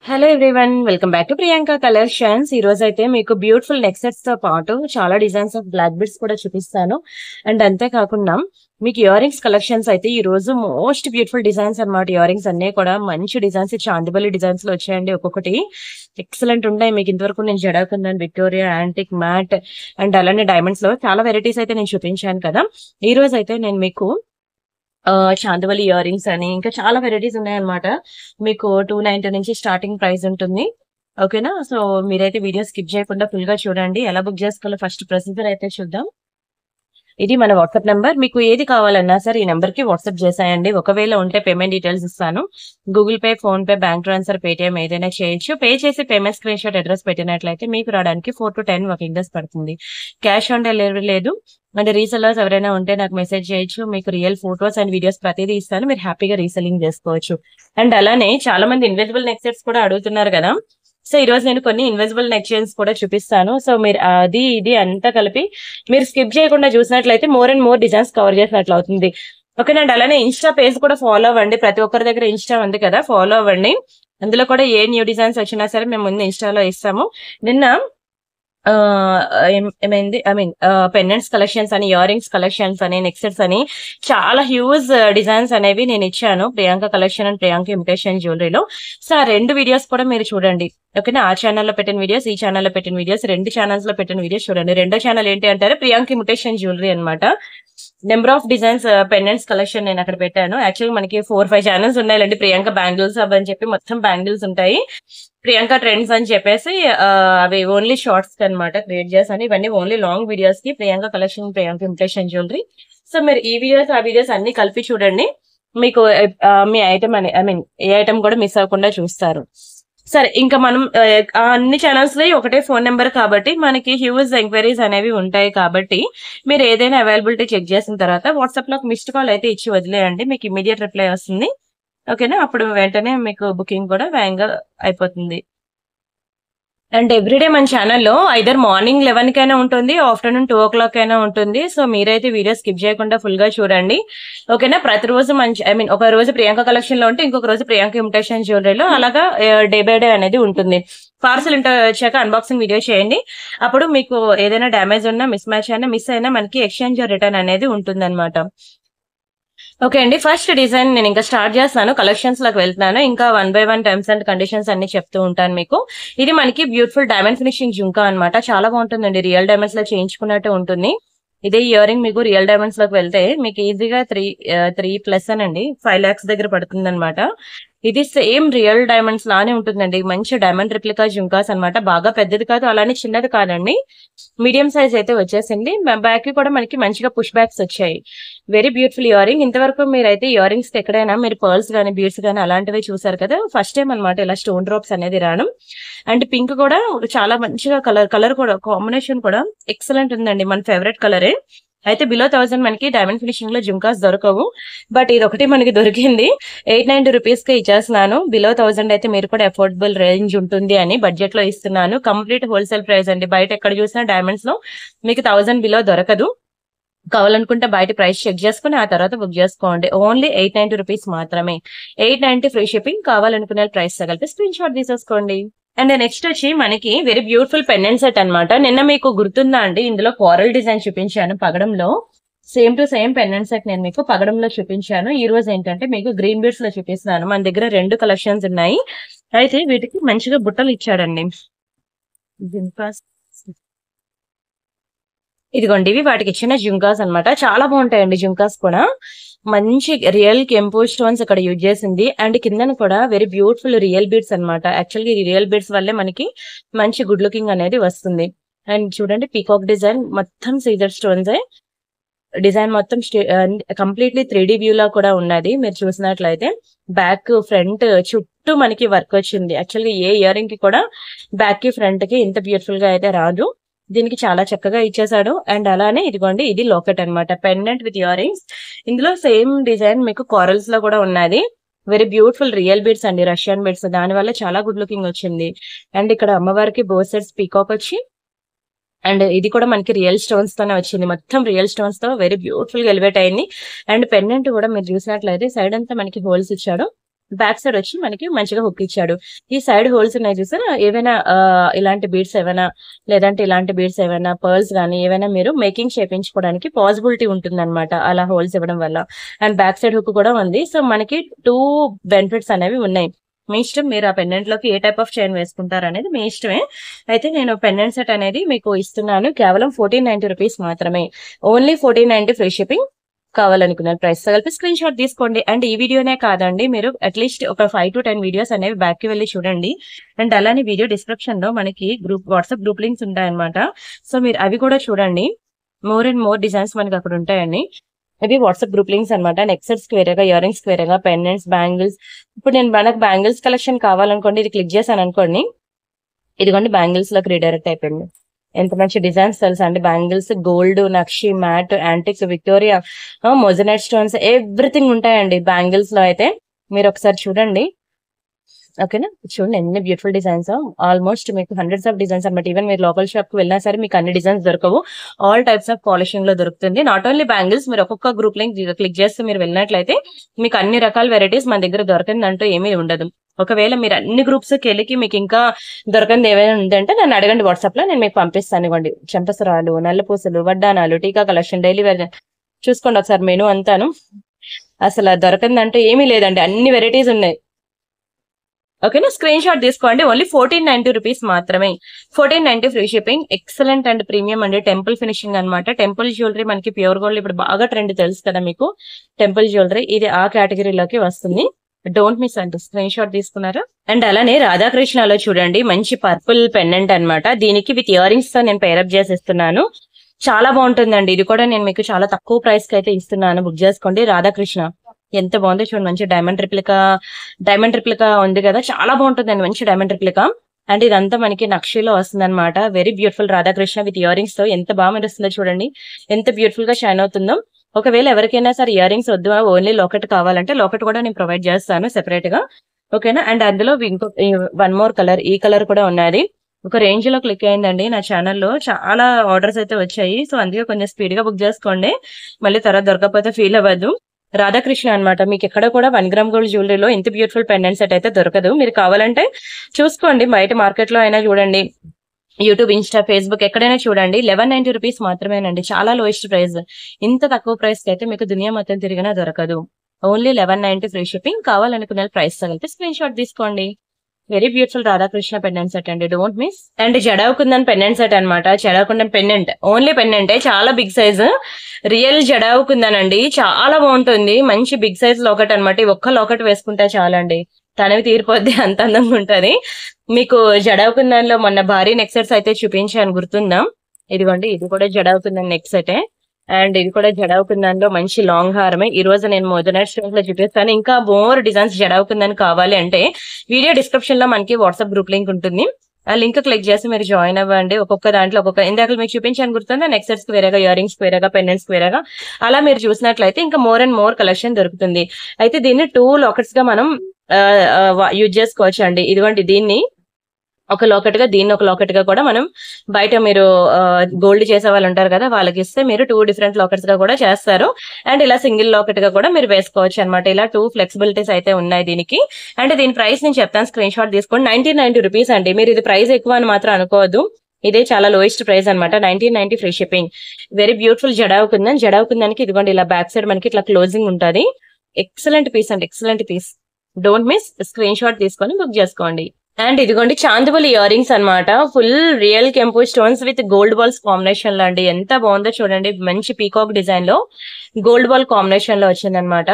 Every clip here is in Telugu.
Hello everyone, welcome back to Priyanka collections. ఈ రోజు అయితే మీకు బ్యూటిఫుల్ నెక్ సెట్స్ తో పాటు చాలా డిజైన్స్ ఆఫ్ బ్లాక్ బిడ్స్ కూడా చూపిస్తాను. అండ్ అంతేకాకుండా మీకు ఇయర్ రింగ్స్ కలెక్షన్స్ అయితే ఈ రోజు మోస్ట్ బ్యూటిఫుల్ డిజైన్స్ అన్నమాట. ఇయర్ రింగ్స్ అన్ని కూడా మంచి డిజైన్స్, చాందిబలి డిజైన్స్ లో వచ్చాయండి. ఒక్కొక్కటి ఎక్సలెంట్ ఉంటాయి. మీకు ఇంతవరకు నేను జడాకుందని, విక్టోరియా, యాంటిక్, మ్యాట్ అండ్ అలానే డైమండ్స్ లో చాలా వెరైటీస్ అయితే నేను చూపించాను కదా. ఈ రోజు అయితే నేను మీకు చాందవలి ఇయర్ రింగ్స్ అని ఇంకా చాలా వెరైటీస్ ఉన్నాయన్నమాట. మీకు 290 నుంచి స్టార్టింగ్ ప్రైస్ ఉంటుంది. ఓకేనా? సో మీరైతే వీడియో స్కిప్ చేయకుండా ఫుల్ గా చూడండి. ఎలా బుక్ చేసుకోవాలో ఫస్ట్ ప్రొసీజర్ అయితే చూద్దాం. ఇది మన వాట్సాప్ నెంబర్. మీకు ఏది కావాలన్నా సరే ఈ నెంబర్ కి వాట్సాప్ చేసాయండి. ఒకవేళ ఉంటే పేమెంట్ డీటెయిల్స్ ఇస్తాను. Google pay, phone pay, bank transfer, Paytm ఏదైనా చేయొచ్చు. పే చేసి పేమెంట్ స్క్రీన్ షాట్ అడ్రస్ పెట్టినట్లయితే మీకు రావడానికి 4 to 10 వర్కింగ్ డేస్ పడుతుంది. క్యాష్ ఆన్ డెలివరీ లేదు. అంటే రీసెల్లర్స్ ఎవరైనా ఉంటే నాకు మెసేజ్ చేయొచ్చు. మీకు రియల్ ఫోటోస్ అండ్ వీడియోస్ ప్రతిదీ ఇస్తాను. మీరు హ్యాపీగా రీసెల్లింగ్ చేసుకోవచ్చు. అండ్ అలానే చాలా మంది ఇన్విజిబుల్ నెక్ సెట్స్ కూడా అడుగుతున్నారు కదా. సో ఈ రోజు నేను కొన్ని ఇన్విజిబుల్ నెక్ చైన్స్ కూడా చూపిస్తాను. సో మీరు అది ఇది అంతా కలిపి మీరు స్కిప్ చేయకుండా చూసినట్లయితే more and more designs cover చేసినట్లు అవుతుంది. ఓకేనండి. అలానే ఇన్స్టా పేజ్ కూడా ఫాలో అవ్వండి. ప్రతి ఒక్కరి దగ్గర ఇన్స్టా ఉంది కదా, ఫాలో అవ్వండి. అందులో కూడా ఏ న్యూ డిజైన్స్ వచ్చినా సరే మేము ముందు ఇన్స్టాలో ఇస్తాము. నిన్న ఏమైంది, ఐ మీన్ పెండెంట్స్ కలెక్షన్స్ అని, ఇయర్ రింగ్స్ కలెక్షన్స్ అని, నెక్ సెట్స్ అని చాలా హ్యూజ్ డిజైన్స్ అనేవి నేను ఇచ్చాను Priyanka collection and Priyanka imitation జ్యువెలరీలో. సో ఆ 2 వీడియోస్ కూడా మీరు చూడండి. ఓకేనా? ఆ ఛానల్లో పెట్టిన వీడియోస్, ఈ ఛానల్లో పెట్టిన వీడియోస్, 2 ఛానల్స్ లో పెట్టిన వీడియోస్ చూడండి. రెండో ఛానల్ ఏంటి అంటారు, ప్రియాంక ఇమిటేషన్ జ్యువెలరీ అనమాట. Number of designs pendants collection నేను అక్కడ పెట్టాను. యాక్చువల్గా మనకి 4-5 ఛానల్స్ ఉన్నాయండి. ప్రియాంక బ్యాంగిల్స్ అవని చెప్పి మొత్తం బ్యాంగిల్స్ ఉంటాయి. ప్రియాంక ట్రెండ్స్ అని చెప్పేసి అవి ఓన్లీ షార్ట్స్ అనమాట క్రియేట్ చేశాను. ఇవన్నీ ఓన్లీ లాంగ్ వీడియోస్ కి Priyanka collection, Priyanka imitation jewellery. So మీరు ఈ వీడియోస్ ఆ వీడియోస్ అన్ని కలిపి చూడండి. మీకు మీ ఐటమ్ అని, ఐ మీన్ ఏ ఐటమ్ కూడా మిస్ అవ్వకుండా చూస్తారు. సరే, ఇంకా మనం అన్ని ఛానల్స్ లో ఒకటే ఫోన్ నెంబర్ కాబట్టి మనకి హ్యూజ్ ఎంక్వైరీస్ అనేవి ఉంటాయి. కాబట్టి మీరు ఏదైనా అవైలబిలిటీ చెక్ చేసిన తర్వాత వాట్సాప్ లో మిస్డ్ కాల్ అయితే ఇచ్చి వదిలేయండి. మీకు ఇమీడియట్ రిప్లై వస్తుంది. ఓకేనా? అప్పుడు వెంటనే మీకు బుకింగ్ కూడా వేగంగా అయిపోతుంది. అండ్ ఎవ్రీడే మన ఛానల్లో ఐదర్ మార్నింగ్ 11 కైనా ఉంటుంది, ఆఫ్టర్నూన్ 2 o'clock అయినా ఉంటుంది. సో మీరైతే వీడియో స్కిప్ చేయకుండా ఫుల్ గా చూడండి. ఓకేనా? ప్రతిరోజు మంచి, ఐ మీన్ ఒక రోజు ప్రియాంక కలెక్షన్ లో ఉంటే ఇంకొక రోజు ప్రియాంక ఇమిటేషన్ జ్యువెలరీలో, అలాగా డే బై డే అనేది ఉంటుంది. పార్సల్ వచ్చాక అన్బాక్సింగ్ వీడియో చేయండి. అప్పుడు మీకు ఏదైనా డ్యామేజ్ ఉన్నా, మిస్ మ్యాచ్ అయినా, మిస్ అయినా మనకి ఎక్స్చేంజ్ రిటర్న్ అనేది ఉంటుంది అనమాట. ఓకే అండి, ఫస్ట్ డిజైన్ నేను ఇంకా స్టార్ట్ చేస్తాను. కలెక్షన్స్ లోకి వెళ్తున్నాను. ఇంకా 1 by 1 టర్మ్స్ అండ్ కండిషన్స్ అన్ని చెప్తూ ఉంటాను మీకు. ఇది మనకి బ్యూటిఫుల్ డైమండ్ ఫినిషింగ్ జుంకా అనమాట. చాలా బాగుంటుందండి. రియల్ డైమండ్స్ లో చేయించుకున్నట్టు ఉంటుంది. ఇదే ఇయర్ రింగ్ మీకు రియల్ డైమండ్స్ లోకి వెళ్తే మీకు ఈజీగా 3+ అనండి 5 lakhs దగ్గర పడుతుంది అనమాట. ఇది సేమ్ రియల్ డైమండ్స్ లానే ఉంటుందండి. మంచి డైమండ్ రిప్లికా జుంకాస్ అనమాట. బాగా పెద్దది కాదు, అలానే చిన్నది కాదండి. మీడియం సైజ్ అయితే వచ్చేసింది. బ్యాక్ కి కూడా మనకి మంచిగా పుష్ బ్యాక్స్ వచ్చాయి. Very beautiful ear ring. ఇంతవరకు మీరైతే ఇయర్ రింగ్స్ ఎక్కడైనా మీరు పర్ల్స్ గానీ, బీడ్స్ గానీ అలాంటివి చూసారు కదా. ఫస్ట్ టైం అనమాట ఇలా స్టోన్ డ్రాప్స్ అనేది రావడం. అండ్ పింక్ కూడా చాలా మంచిగా కలర్ కూడా కాంబినేషన్ కూడా ఎక్సలెంట్ ఉందండి. మన ఫేవరెట్ కలరే. అయితే బిలో 1000 మనకి డైమండ్ ఫినిషింగ్ లో జుంకాస్ దొరకవు. బట్ ఇది ఒకటి మనకి దొరికింది. 890 రూపీస్ కి ఇచ్చేస్తున్నాను. బిలో 1000 అయితే మీరు కూడా అఫోర్డబుల్ రేంజ్ ఉంటుంది అని బడ్జెట్ లో ఇస్తున్నాను. కంప్లీట్ హోల్సేల్ ప్రైస్ అండి. బయట ఎక్కడ చూసినా డైమండ్స్ లో మీకు 1000 బిలో దొరకదు. కావాలనుకుంటే బయట ప్రైస్ చెక్ చేసుకుని ఆ తర్వాత బుక్ చేసుకోండి. ఓన్లీ 890 రూపీస్ మాత్రమే. 890 ఫ్రీ షిప్పింగ్. కావాలనుకునే ప్రైస్ తగిలితే స్క్రీన్ షాట్ తీసేసుకోండి. అండ్ నెక్స్ట్ వచ్చి మనకి వెరీ బ్యూటిఫుల్ పెండెంట్ సెట్ అనమాట. నిన్న మీకు గుర్తుందా అండి, ఇందులో కోరల్ డిజైన్ చూపించాను పగడంలో. Same to same pendant set నేను మీకు పగడంలో చూపించాను. ఈ రోజు ఏంటంటే మీకు గ్రీన్ బీడ్స్ లో చూపిస్తున్నాను. మన దగ్గర 2 కలెక్షన్స్ ఉన్నాయి. అయితే వీటికి మంచిగా బుట్టలు ఇచ్చాడండి. ఇదిగోండి, ఇవి వాటికి ఇచ్చిన జుంకాస్ అనమాట. చాలా బాగుంటాయండి జుంకాస్ కూడా. మంచి రియల్ కెంపు స్టోన్స్ ఇక్కడ యూజ్ చేసింది. అండ్ కిందన కూడా వెరీ బ్యూటిఫుల్ రియల్ బీడ్స్ అనమాట. యాక్చువల్గా ఈ రియల్ బీడ్స్ వల్లే మనకి మంచి గుడ్ లుకింగ్ అనేది వస్తుంది. అండ్ చూడండి, పీకాక్ డిజైన్ మొత్తం సీజర్ స్టోన్స్. డిజైన్ మొత్తం కంప్లీట్లీ 3D వ్యూ లా కూడా ఉన్నది. మీరు చూసినట్లయితే బ్యాక్ ఫ్రంట్ చుట్టూ మనకి వర్క్ వచ్చింది. యాక్చువల్గా ఏ ఇయర్ రింగ్ కి కూడా బ్యాక్ కి ఫ్రంట్ కి ఇంత బ్యూటిఫుల్ గా అయితే రాదు. దీనికి చాలా చక్కగా ఇచ్చేసాడు. అండ్ అలానే ఇదిగోండి, ఇది లాకెట్ అనమాట. Pendant with ear rings. ఇందులో సేమ్ డిజైన్ మీకు కోరల్స్ లో కూడా ఉన్నది. వెరీ బ్యూటిఫుల్ రియల్ బీడ్స్ అండి, రష్యన్ బీడ్స్. దాని వల్ల చాలా గుడ్ లుకింగ్ వచ్చింది. అండ్ ఇక్కడ అమ్మవారికి బోత్ సైడ్స్ పీకాక్ వచ్చి, అండ్ ఇది కూడా మనకి రియల్ స్టోన్స్ తోనే వచ్చింది. మొత్తం రియల్ స్టోన్స్ తో వెరీ బ్యూటిఫుల్ గా ఎలివేట్ అయింది. అండ్ పెండెంట్ కూడా మీరు చూసినట్లయితే సైడ్ అంతా మనకి హోల్స్ ఇచ్చాడు. బ్యాక్ సైడ్ వచ్చి మనకి మంచిగా హుక్ ఇచ్చాడు. ఈ సైడ్ హోల్స్ ఉన్నాయి చూసారా, ఏవైనా ఇలాంటి బీడ్స్ ఏవైనా, లేదంటే ఇలాంటి బీడ్స్ ఏవైనా, పర్ల్స్ కానీ ఏవైనా మీరు మేకింగ్ చేయించుకోవడానికి పాసిబిలిటీ ఉంటుంది అనమాట, అలా హోల్స్ ఇవ్వడం వల్ల. అండ్ బ్యాక్ సైడ్ హుక్ కూడా ఉంది. సో మనకి 2 బెనిఫిట్స్ అనేవి ఉన్నాయి. మీ ఇష్టం, మీరు ఆ పెండెంట్ లోకి ఏ టైప్ ఆఫ్ చైన్ వేసుకుంటారు అనేది మీ ఇష్టమే. అయితే నేను పెండెంట్ సెట్ అనేది మీకు ఇస్తున్నాను కేవలం 1490 రూపీస్ మాత్రమే. Only 1490 free shipping. కావాలనుకున్నారు ప్రైస్ కలిపి స్క్రీన్ షాట్ తీసుకోండి. అండ్ ఈ వీడియోనే కాదండి, మీరు అట్లీస్ట్ ఒక 5 to 10 వీడియోస్ అనేవి బ్యాక్ కి వెళ్ళి చూడండి. అండ్ అలానే వీడియో డిస్క్రిప్షన్ లో మనకి వాట్సాప్ గ్రూప్ లింక్స్ ఉంటాయన్నమాట. సో మీరు అవి కూడా చూడండి. మోర్ అండ్ మోర్ డిజైన్స్ మనకి అక్కడ ఉంటాయండి. ఇవి వాట్సాప్ గ్రూప్ లింక్స్ అనమాట. నెక్సెట్స్ కి వేరేగా, ఇయర్ రింగ్స్ కి వేరేగా, పెండెంట్స్, బ్యాంగిల్స్. ఇప్పుడు నేను మనకు బ్యాంగిల్స్ కలెక్షన్ కావాలనుకోండి, ఇది క్లిక్ చేశాను అనుకోండి, ఇదిగోండి బ్యాంగిల్స్ లోకి రీడైరెక్ట్ అయిపోయింది. ఎంత మంచి డిజైన్స్ తెలుసా అండి. బ్యాంగిల్స్ గోల్డ్, నక్షి, matte, antiques, Victoria, moissanite stones, everything ఉంటాయండి బ్యాంగిల్స్ లో అయితే. మీరు ఒకసారి చూడండి, ఓకేనా. చూడండి ఎన్ని బ్యూటిఫుల్ డిజైన్స్. ఆల్మోస్ట్ మీకు హండ్రెడ్స్ ఆఫ్ డిజైన్స్ అనమాట. ఈవెన్ మీరు లోకల్ షాప్ కి వెళ్ళినా సరే మీకు అన్ని డిజైన్స్ దొరకవు. ఆల్ టైప్స్ ఆఫ్ పాలిషింగ్ లో దొరుకుతుంది. నాట్ ఓన్లీ బ్యాంగిల్స్, మీరు ఒక్కొక్క గ్రూప్ లింక్ క్లిక్ చేస్తే మీరు వెళ్ళినట్లయితే మీకు అన్ని రకాల వెరైటీస్ మన దగ్గర దొరకందంటూ ఏమీ ఉండదు. ఒకవేళ మీరు అన్ని గ్రూప్స్ కి వెళ్ళి మీకు ఇంకా దొరకంది ఏమైనా ఉందంటే నన్ను అడగండి వాట్సాప్ లో, నేను మీకు పంపిస్తాను. ఇవ్వండి చెంపసరాలు, నల్లపూసలు, వడ్డానాలు, టీకా కలెక్షన్, డైలీ వేర్ చూసుకోండి ఒకసారి మెనూ అంతాను. అసలు దొరకందంటూ ఏమీ లేదండి, అన్ని వెరైటీస్ ఉన్నాయి. ఓకేనా, స్క్రీన్ షాట్ తీసుకోండి. ఓన్లీ 1490 రూపీస్ మాత్రమే. 1490 free shipping. Excellent and premium అండి. టెంపుల్ ఫినిషింగ్ అనమాట. టెంపుల్ జ్యువెలరీ మనకి ప్యూర్ గోల్డ్ ఇప్పుడు బాగా ట్రెండ్ తెలుసు కదా మీకు. టెంపుల్ జ్యువెలరీ ఇది ఆ కేటగిరీలోకి వస్తుంది. డోంట్ మిస్ అండి. స్క్రీన్ షాట్ తీసుకున్నారా. అండ్ అలానే రాధాకృష్ణలో చూడండి మంచి పర్పుల్ పెండెంట్ అనమాట. దీనికి విత్ ఇయర్ రింగ్స్ తో నేను పేరప్ చేసిస్తున్నాను. చాలా బాగుంటుందండి. ఇది కూడా నేను మీకు చాలా తక్కువ ప్రైస్ కి అయితే ఇస్తున్నాను. బుక్ చేసుకోండి. రాధాకృష్ణ ఎంత బాగుందో చూడండి. మంచి డైమండ్ రిప్లికా ఉంది కదా, చాలా బాగుంటుందండి. మంచి డైమండ్ రిప్లికా. అండ్ ఇదంతా మనకి నక్షిలో వస్తుంది అనమాట. Very beautiful Radhakrishna with ear rings తో ఎంత బాగా మెరుస్తుందో చూడండి, ఎంత బ్యూటిఫుల్ గా షైన్ అవుతుందో. ఒకవేళ ఎవరికైనా సరే ఇయర్ రింగ్స్ వద్దు, ఓన్లీ లాకెట్ కావాలంటే లాకెట్ కూడా నేను ప్రొవైడ్ చేస్తాను సెపరేట్ గా. ఓకేనా. అండ్ అందులో ఇంకో 1 more కలర్, ఈ కలర్ కూడా ఉన్నది. ఒక రేంజ్ లో క్లిక్ అయిందండి నా ఛానల్లో, చాలా ఆర్డర్స్ అయితే వచ్చాయి. సో అందుకే కొంచెం స్పీడ్ గా బుక్ చేసుకోండి, మళ్ళీ తర్వాత దొరకకపోతే ఫీల్ అవ్వద్దు. రాధాకృష్ణ అనమాట. మీకు ఎక్కడ కూడా 1 గ్రామ్ గోల్డ్ జ్యువెలరీలో ఇంత బ్యూటిఫుల్ పెండెంట్ సెట్ అయితే దొరకదు. మీరు కావాలంటే చూసుకోండి, బయట మార్కెట్ లో అయినా చూడండి, యూట్యూబ్, ఇన్స్టా, ఫేస్బుక్ ఎక్కడైనా చూడండి. 1190 రూపీస్ మాత్రమేనండి. చాలా లోయెస్ట్ ప్రైస్. ఇంత తక్కువ ప్రైస్ కి అయితే మీకు దునియా మొత్తం తిరిగినా దొరకదు. Only 1190 free shipping. కావాలనుకున్న ప్రైస్ తగిలితే స్క్రీన్ షాట్ తీసుకోండి. Very beautiful Radhakrishna pendant set అండి, డోంట్ మిస్. అండ్ జడావుకుందని పెండెంట్ సెట్ అనమాట. జడావుకుందని పెండెంట్, ఓన్లీ పెండెంటే, చాలా బిగ్ సైజ్. రియల్ జడావుకుందన్ అండి, చాలా బాగుంటుంది. మంచి బిగ్ సైజ్ లాకెట్ అనమాట. ఒక్క లాకెట్ వేసుకుంటే చాలండి, తనవి తీరిపోద్ది, అంత అందంగా ఉంటది. మీకు జడావుకుందన్లో మొన్న భారీ నెక్ సెట్స్ అయితే చూపించాను, గుర్తుందా. ఇదిగోండి, ఇది కూడా జడావుకుందన్ నెక్ సెటే. అండ్ ఇది కూడా జడావుకుందన్లో మంచి లాంగ్ హారమే. ఈ రోజు నేను మొదనైట్ స్టోన్స్ లో చూపిస్తాను. ఇంకా మోర్ డిజైన్స్ జడావుకుందని కావాలి అంటే వీడియో డిస్క్రిప్షన్ లో మనకి వాట్సాప్ గ్రూప్ లింక్ ఉంటుంది. ఆ లింక్ క్లిక్ చేసి మీరు జాయిన్ అవ్వండి. ఒక్కొక్క దాంట్లో ఇందాక మీకు చూపించాను గుర్తుందా, నెక్ సెట్స్ కి వేరేగా, ఇయర్ రింగ్స్ కి వేరేగా, పెండెంట్స్ కి వేరేగా, అలా మీరు చూసినట్లయితే ఇంకా మోర్ అండ్ మోర్ కలెక్షన్ దొరుకుతుంది. అయితే దీన్ని 2 లాకెట్స్ గా మనం యూజ్ చేసుకోవచ్చు అండి. ఇదిగోండి, దీన్ని ఒక లాకెట్ గా, దీన్ని ఒక లాకెట్ గా కూడా మనం బయట మీరు గోల్డ్ చేసే వాళ్ళు ఉంటారు కదా, వాళ్ళకి ఇస్తే మీరు 2 డిఫరెంట్ లాకెట్స్ గా కూడా చేస్తారు. అండ్ ఇలా సింగిల్ లాకెట్ గా కూడా మీరు వేసుకోవచ్చు అనమాట. ఇలా 2 ఫ్లెక్సిబిలిటీస్ అయితే ఉన్నాయి దీనికి. అండ్ దీని ప్రైస్ నేను చెప్తాను, స్క్రీన్ షాట్ తీసుకోండి. 1990 రూపీస్ అండి. మీరు ఇది ప్రైస్ ఎక్కువ అని మాత్రం అనుకోవద్దు, ఇదే చాలా లోయెస్ట్ ప్రైస్ అనమాట. 1990 ఫ్రీ షిప్పింగ్. వెరీ బ్యూటిఫుల్ జడావుకుందానికి ఇదిగోండి ఇలా బ్యాక్ సైడ్ మనకి ఇట్లా క్లోజింగ్ ఉంటుంది. ఎక్సలెంట్ పీస్ అండి, excellent piece. Don't miss. Screen shot తీసుకొని బుక్ చేసుకోండి. అండ్ ఇదిగోండి చాందిబలి ఇయర్ రింగ్స్ అనమాట. ఫుల్ రియల్ కెంపు stones with gold balls combination లో అండి. ఎంత బాగుందో చూడండి. మంచి పీకాక్ డిజైన్ లో గోల్డ్ బాల్ కాంబినేషన్ లో వచ్చింది అనమాట.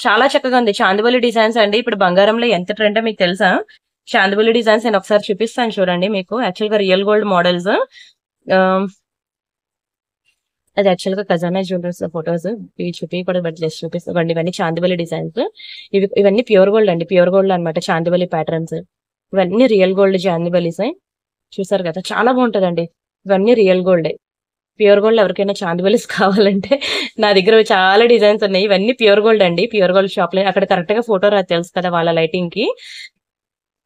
చాలా చక్కగా ఉంది. చాందిబలి డిజైన్స్ అండి ఇప్పుడు బంగారంలో ఎంత ట్రెండ్ మీకు తెలుసా. చాందిబలి డిజైన్స్ నేను ఒకసారి చూపిస్తాను చూడండి మీకు. యాక్చువల్ గా రియల్ గోల్డ్ మోడల్స్, అది యాక్చువల్ గా ఖజానా జ్యువెలర్స్ ఫొటోస్ కూడా జస్ట్ చూపిస్తాం. ఇవన్నీ చాందిబలి డిజైన్స్. ఇవన్నీ ప్యూర్ గోల్డ్ అండి, ప్యూర్ గోల్డ్ అనమాట. చాందిబలి ప్యాటర్న్స్ ఇవన్నీ రియల్ గోల్డ్ చాందిబలీస్. చూసారు కదా, చాలా బాగుంటదండి. ఇవన్నీ రియల్ గోల్డ్, ప్యూర్ గోల్డ్. ఎవరికైనా చాందిబలీస్ కావాలంటే నా దగ్గర చాలా డిజైన్స్ ఉన్నాయి. ఇవన్నీ ప్యూర్ గోల్డ్ అండి. ప్యూర్ గోల్డ్ షాప్ లో అక్కడ కరెక్ట్ గా ఫోటో రాదు తెలుసు కదా వాళ్ళ లైటింగ్ కి.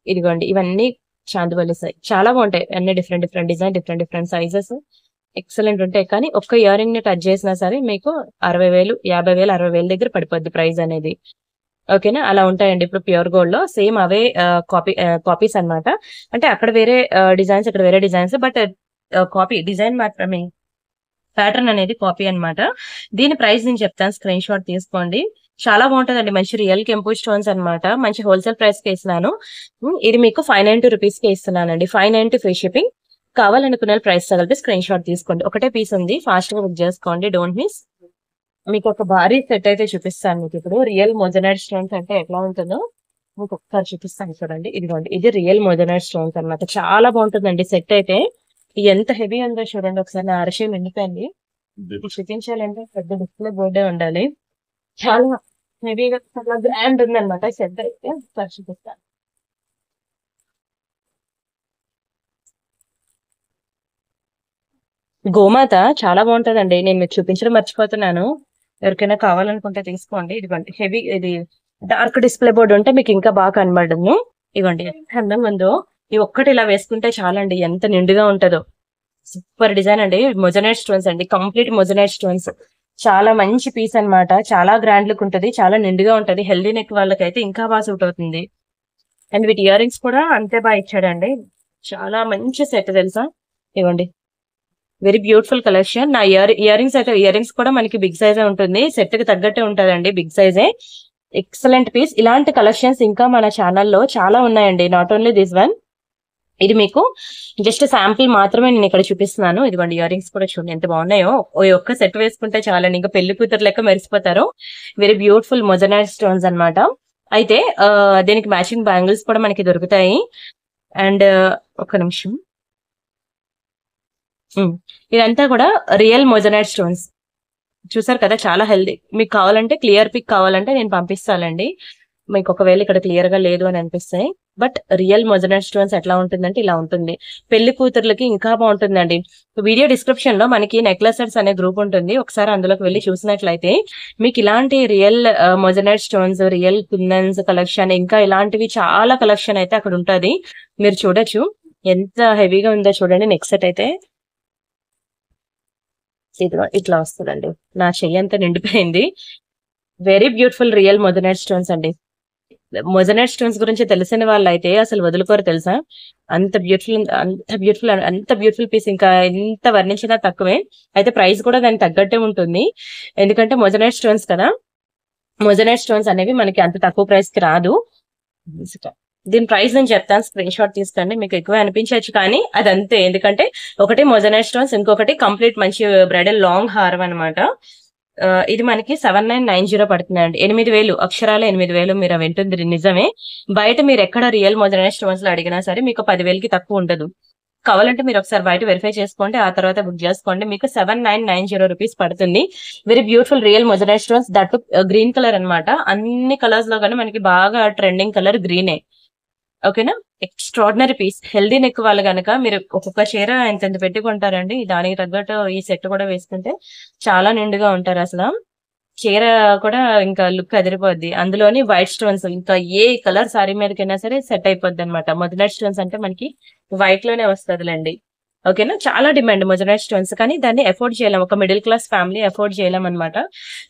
ఇదిగోండి, ఇవన్నీ చాందిబలీస్. చాలా బాగుంటాయి. అన్ని different design, different sizes, excellent ఉంటాయి. కానీ ఒక్క ఇయర్ రింగ్ ని టచ్ చేసినా సరే మీకు 60,000, 50,000, 60,000 దగ్గర పడిపోద్ది ప్రైస్ అనేది. ఓకేనా, అలా ఉంటాయండి. ఇప్పుడు ప్యూర్ గోల్డ్ లో సేమ్ అవే కాపీస్ అన్నమాట. అంటే అక్కడ వేరే డిజైన్స్, ఇక్కడ వేరే డిజైన్స్, బట్ కాపీ డిజైన్ మాత్రమే, ప్యాటర్న్ అనేది కాపీ అన్నమాట. దీని ప్రైస్ నేను చెప్తాను, స్క్రీన్ షాట్ తీసుకోండి. చాలా బాగుంటుందండి, మంచి రియల్ కెంపు స్టోన్స్ అన్నమాట. మంచి హోల్సేల్ ప్రైస్ కి ఇస్తున్నాను. ఇది మీకు 590 రూపీస్ కి ఇస్తున్నానండి. 590 ఫ్రీ షిప్పింగ్. కావాలనుకున్న ప్రైస్ తగిలిపి స్క్రీన్ షాట్ తీసుకోండి. ఒకటే పీస్ ఉంది, ఫాస్ట్ గా బుక్ చేసుకోండి, డోంట్ మిస్. మీకు ఒక భారీ సెట్ అయితే చూపిస్తాను. మీకు ఇప్పుడు రియల్ మొజనైట్ స్టోన్స్ అంటే ఎట్లా ఉంటుందో మీకు ఒకసారి చూపిస్తాను, చూడండి. ఇదిగోండి, ఇది రియల్ మొజనైట్ స్టోన్స్ అన్నమాట. చాలా బాగుంటుందండి సెట్ అయితే. ఎంత హెవీ ఉందో చూడండి ఒకసారి. నా అరచేయం ఎండిపోయింది. ఇది చూపించాలంటే పెద్ద డిస్ప్లే బోర్డే ఉండాలి. చాలా హెవీగా, చాలా గ్రాండ్ ఉంది అనమాట సెట్ అయితే. ఒకసారి చూపిస్తాను. గోమాత చాలా బాగుంటదండి. నేను మీకు చూపించడం మర్చిపోతున్నాను. ఎవరికైనా కావాలనుకుంటే తీసుకోండి. ఇదిగోండి, హెవీ, ఇది డార్క్ డిస్ప్లే బోర్డు ఉంటే మీకు ఇంకా బాగా కనబడము. ఇవ్వండి, ఎంత అందంగా ఉందో. ఈ ఒక్కటి ఇలా వేసుకుంటే చాలండి, ఎంత నిండుగా ఉంటుందో. సూపర్ డిజైన్ అండి. మొజనైట్ స్టోన్స్ అండి, కంప్లీట్ మొజనైట్ స్టోన్స్. చాలా మంచి పీస్ అన్నమాట. చాలా గ్రాండ్ లుక్ ఉంటది, చాలా నిండుగా ఉంటది. హెల్దీ నెక్ వాళ్ళకైతే ఇంకా బాగా సూట్ అవుతుంది. అండ్ వీటి ఇయర్ రింగ్స్ కూడా అంతే బాగా ఇచ్చాడండి. చాలా మంచి సెట్ తెలుసా. ఇవ్వండి, వెరీ బ్యూటిఫుల్ కలెక్షన్. నా ఇయర్ రింగ్స్ అయితే, ఇయర్ రింగ్స్ కూడా మనకి బిగ్ సైజే ఉంటుంది, సెట్ కి తగ్గట్టే ఉంటదండి, బిగ్ సైజే. Excellent piece. ఇలాంటి కలెక్షన్స్ ఇంకా మన ఛానల్లో చాలా ఉన్నాయండి, నాట్ ఓన్లీ దిస్ వన్. ఇది మీకు జస్ట్ శాంపిల్ మాత్రమే నేను ఇక్కడ చూపిస్తున్నాను. ఇదిగోండి, ఇయర్ రింగ్స్ కూడా చూడండి ఎంత బాగున్నాయో. ఈ ఒక్క సెట్ వేసుకుంటే చాలండి, ఇంకా పెళ్లి కూతురు లెక్క మెరిసిపోతారు. వెరీ బ్యూటిఫుల్ మొజనైట్ స్టోన్స్ అన్నమాట. అయితే దీనికి మ్యాచింగ్ బ్యాంగిల్స్ కూడా మనకి దొరుకుతాయి. అండ్ ఒక నిమిషం, ఇదంతా కూడా రియల్ మొజనైట్ స్టోన్స్. చూసారు కదా, చాలా హెల్దీ. మీకు కావాలంటే క్లియర్ పిక్ కావాలంటే నేను పంపిస్తానండి. మీకు ఒకవేళ ఇక్కడ క్లియర్ గా లేదు అని అనిపిస్తాయి. బట్ రియల్ మొజనైట్ స్టోన్స్ ఎట్లా ఉంటుందంటే ఇలా ఉంటుంది. పెళ్లి కూతుర్లకి ఇంకా బాగుంటుందండి. వీడియో డిస్క్రిప్షన్ లో మనకి నెక్లెసెస్ అనే గ్రూప్ ఉంటుంది, ఒకసారి అందులోకి వెళ్ళి చూసినట్లయితే మీకు ఇలాంటి రియల్ మొజనైట్ స్టోన్స్, రియల్ కుందన్స్ కలెక్షన్, ఇంకా ఇలాంటివి చాలా కలెక్షన్ అయితే అక్కడ ఉంటది. మీరు చూడొచ్చు ఎంత హెవీగా ఉందో చూడండి. నెక్స్ట్ సెట్ అయితే ఇట్లా వస్తుందండి. నా చెయ్యి అంతా నిండిపోయింది. Very beautiful real moissanite stones అండి. మొజనైట్ స్టోన్స్ గురించి తెలిసిన వాళ్ళు అయితే అసలు వదులుకోరు తెలుసా. అంత బ్యూటిఫుల్, అంత బ్యూటిఫుల్, అంత బ్యూటిఫుల్ పీస్. ఇంకా ఎంత వర్ణించినా తక్కువే. అయితే ప్రైస్ కూడా దానికి తగ్గట్టే ఉంటుంది, ఎందుకంటే మొజనైట్ స్టోన్స్ కదా. మొజనైట్ స్టోన్స్ అనేవి మనకి అంత తక్కువ ప్రైస్ కి రాదు. దీని ప్రైస్ నేను చెప్తాను, స్క్రీన్ షాట్ తీసుకోండి. మీకు ఎక్కువ అనిపించవచ్చు కానీ అదంతే, ఎందుకంటే ఒకటి మొజనైట్ స్టోన్స్, ఇంకొకటి కంప్లీట్ మంచి బ్రైడల్ లాంగ్ హారం అనమాట. ఇది మనకి 7990 పడుతుందండి. 8000 అక్షరాలు 8000. మీరు వింటుంది నిజమే. బయట మీరు ఎక్కడ రియల్ మొజనైట్ స్టోన్స్ లో అడిగినా సరే మీకు 10,000కి తక్కువ ఉండదు. కావాలంటే మీరు ఒకసారి బయట వెరిఫై చేసుకోండి, ఆ తర్వాత బుక్ చేసుకోండి. మీకు 7990 రూపీస్ పడుతుంది. Very beautiful real moissanite stones, that green colour అన్నమాట. అన్ని కలర్స్ లో కానీ మనకి బాగా ట్రెండింగ్ కలర్ గ్రీనే. ఓకేనా, ఎక్స్ట్రాడినరీ పీస్. హెల్దీ నెక్ వాళ్ళు కనుక మీరు ఒక్కొక్క చీర ఎంత పెట్టుకుంటారండి, దానికి తగ్గట్టు ఈ సెట్ కూడా వేసుకుంటే చాలా నిండుగా ఉంటారు. అసలు చీర కూడా ఇంకా లుక్ అదిరిపోద్ది. అందులోని వైట్ స్టోన్స్, ఇంకా ఏ కలర్ సారీ మీదకైనా సరే సెట్ అయిపోద్ది అనమాట. మొజనైట్ స్టోన్స్ అంటే మనకి వైట్ లోనే వస్తుందిలేండి. ఓకేనా, చాలా డిమాండ్ మొజనైట్ స్టోన్స్, కానీ దాన్ని అఫోర్డ్ చేయలేం, ఒక మిడిల్ క్లాస్ ఫ్యామిలీ అఫోర్డ్ చేయలేం అనమాట.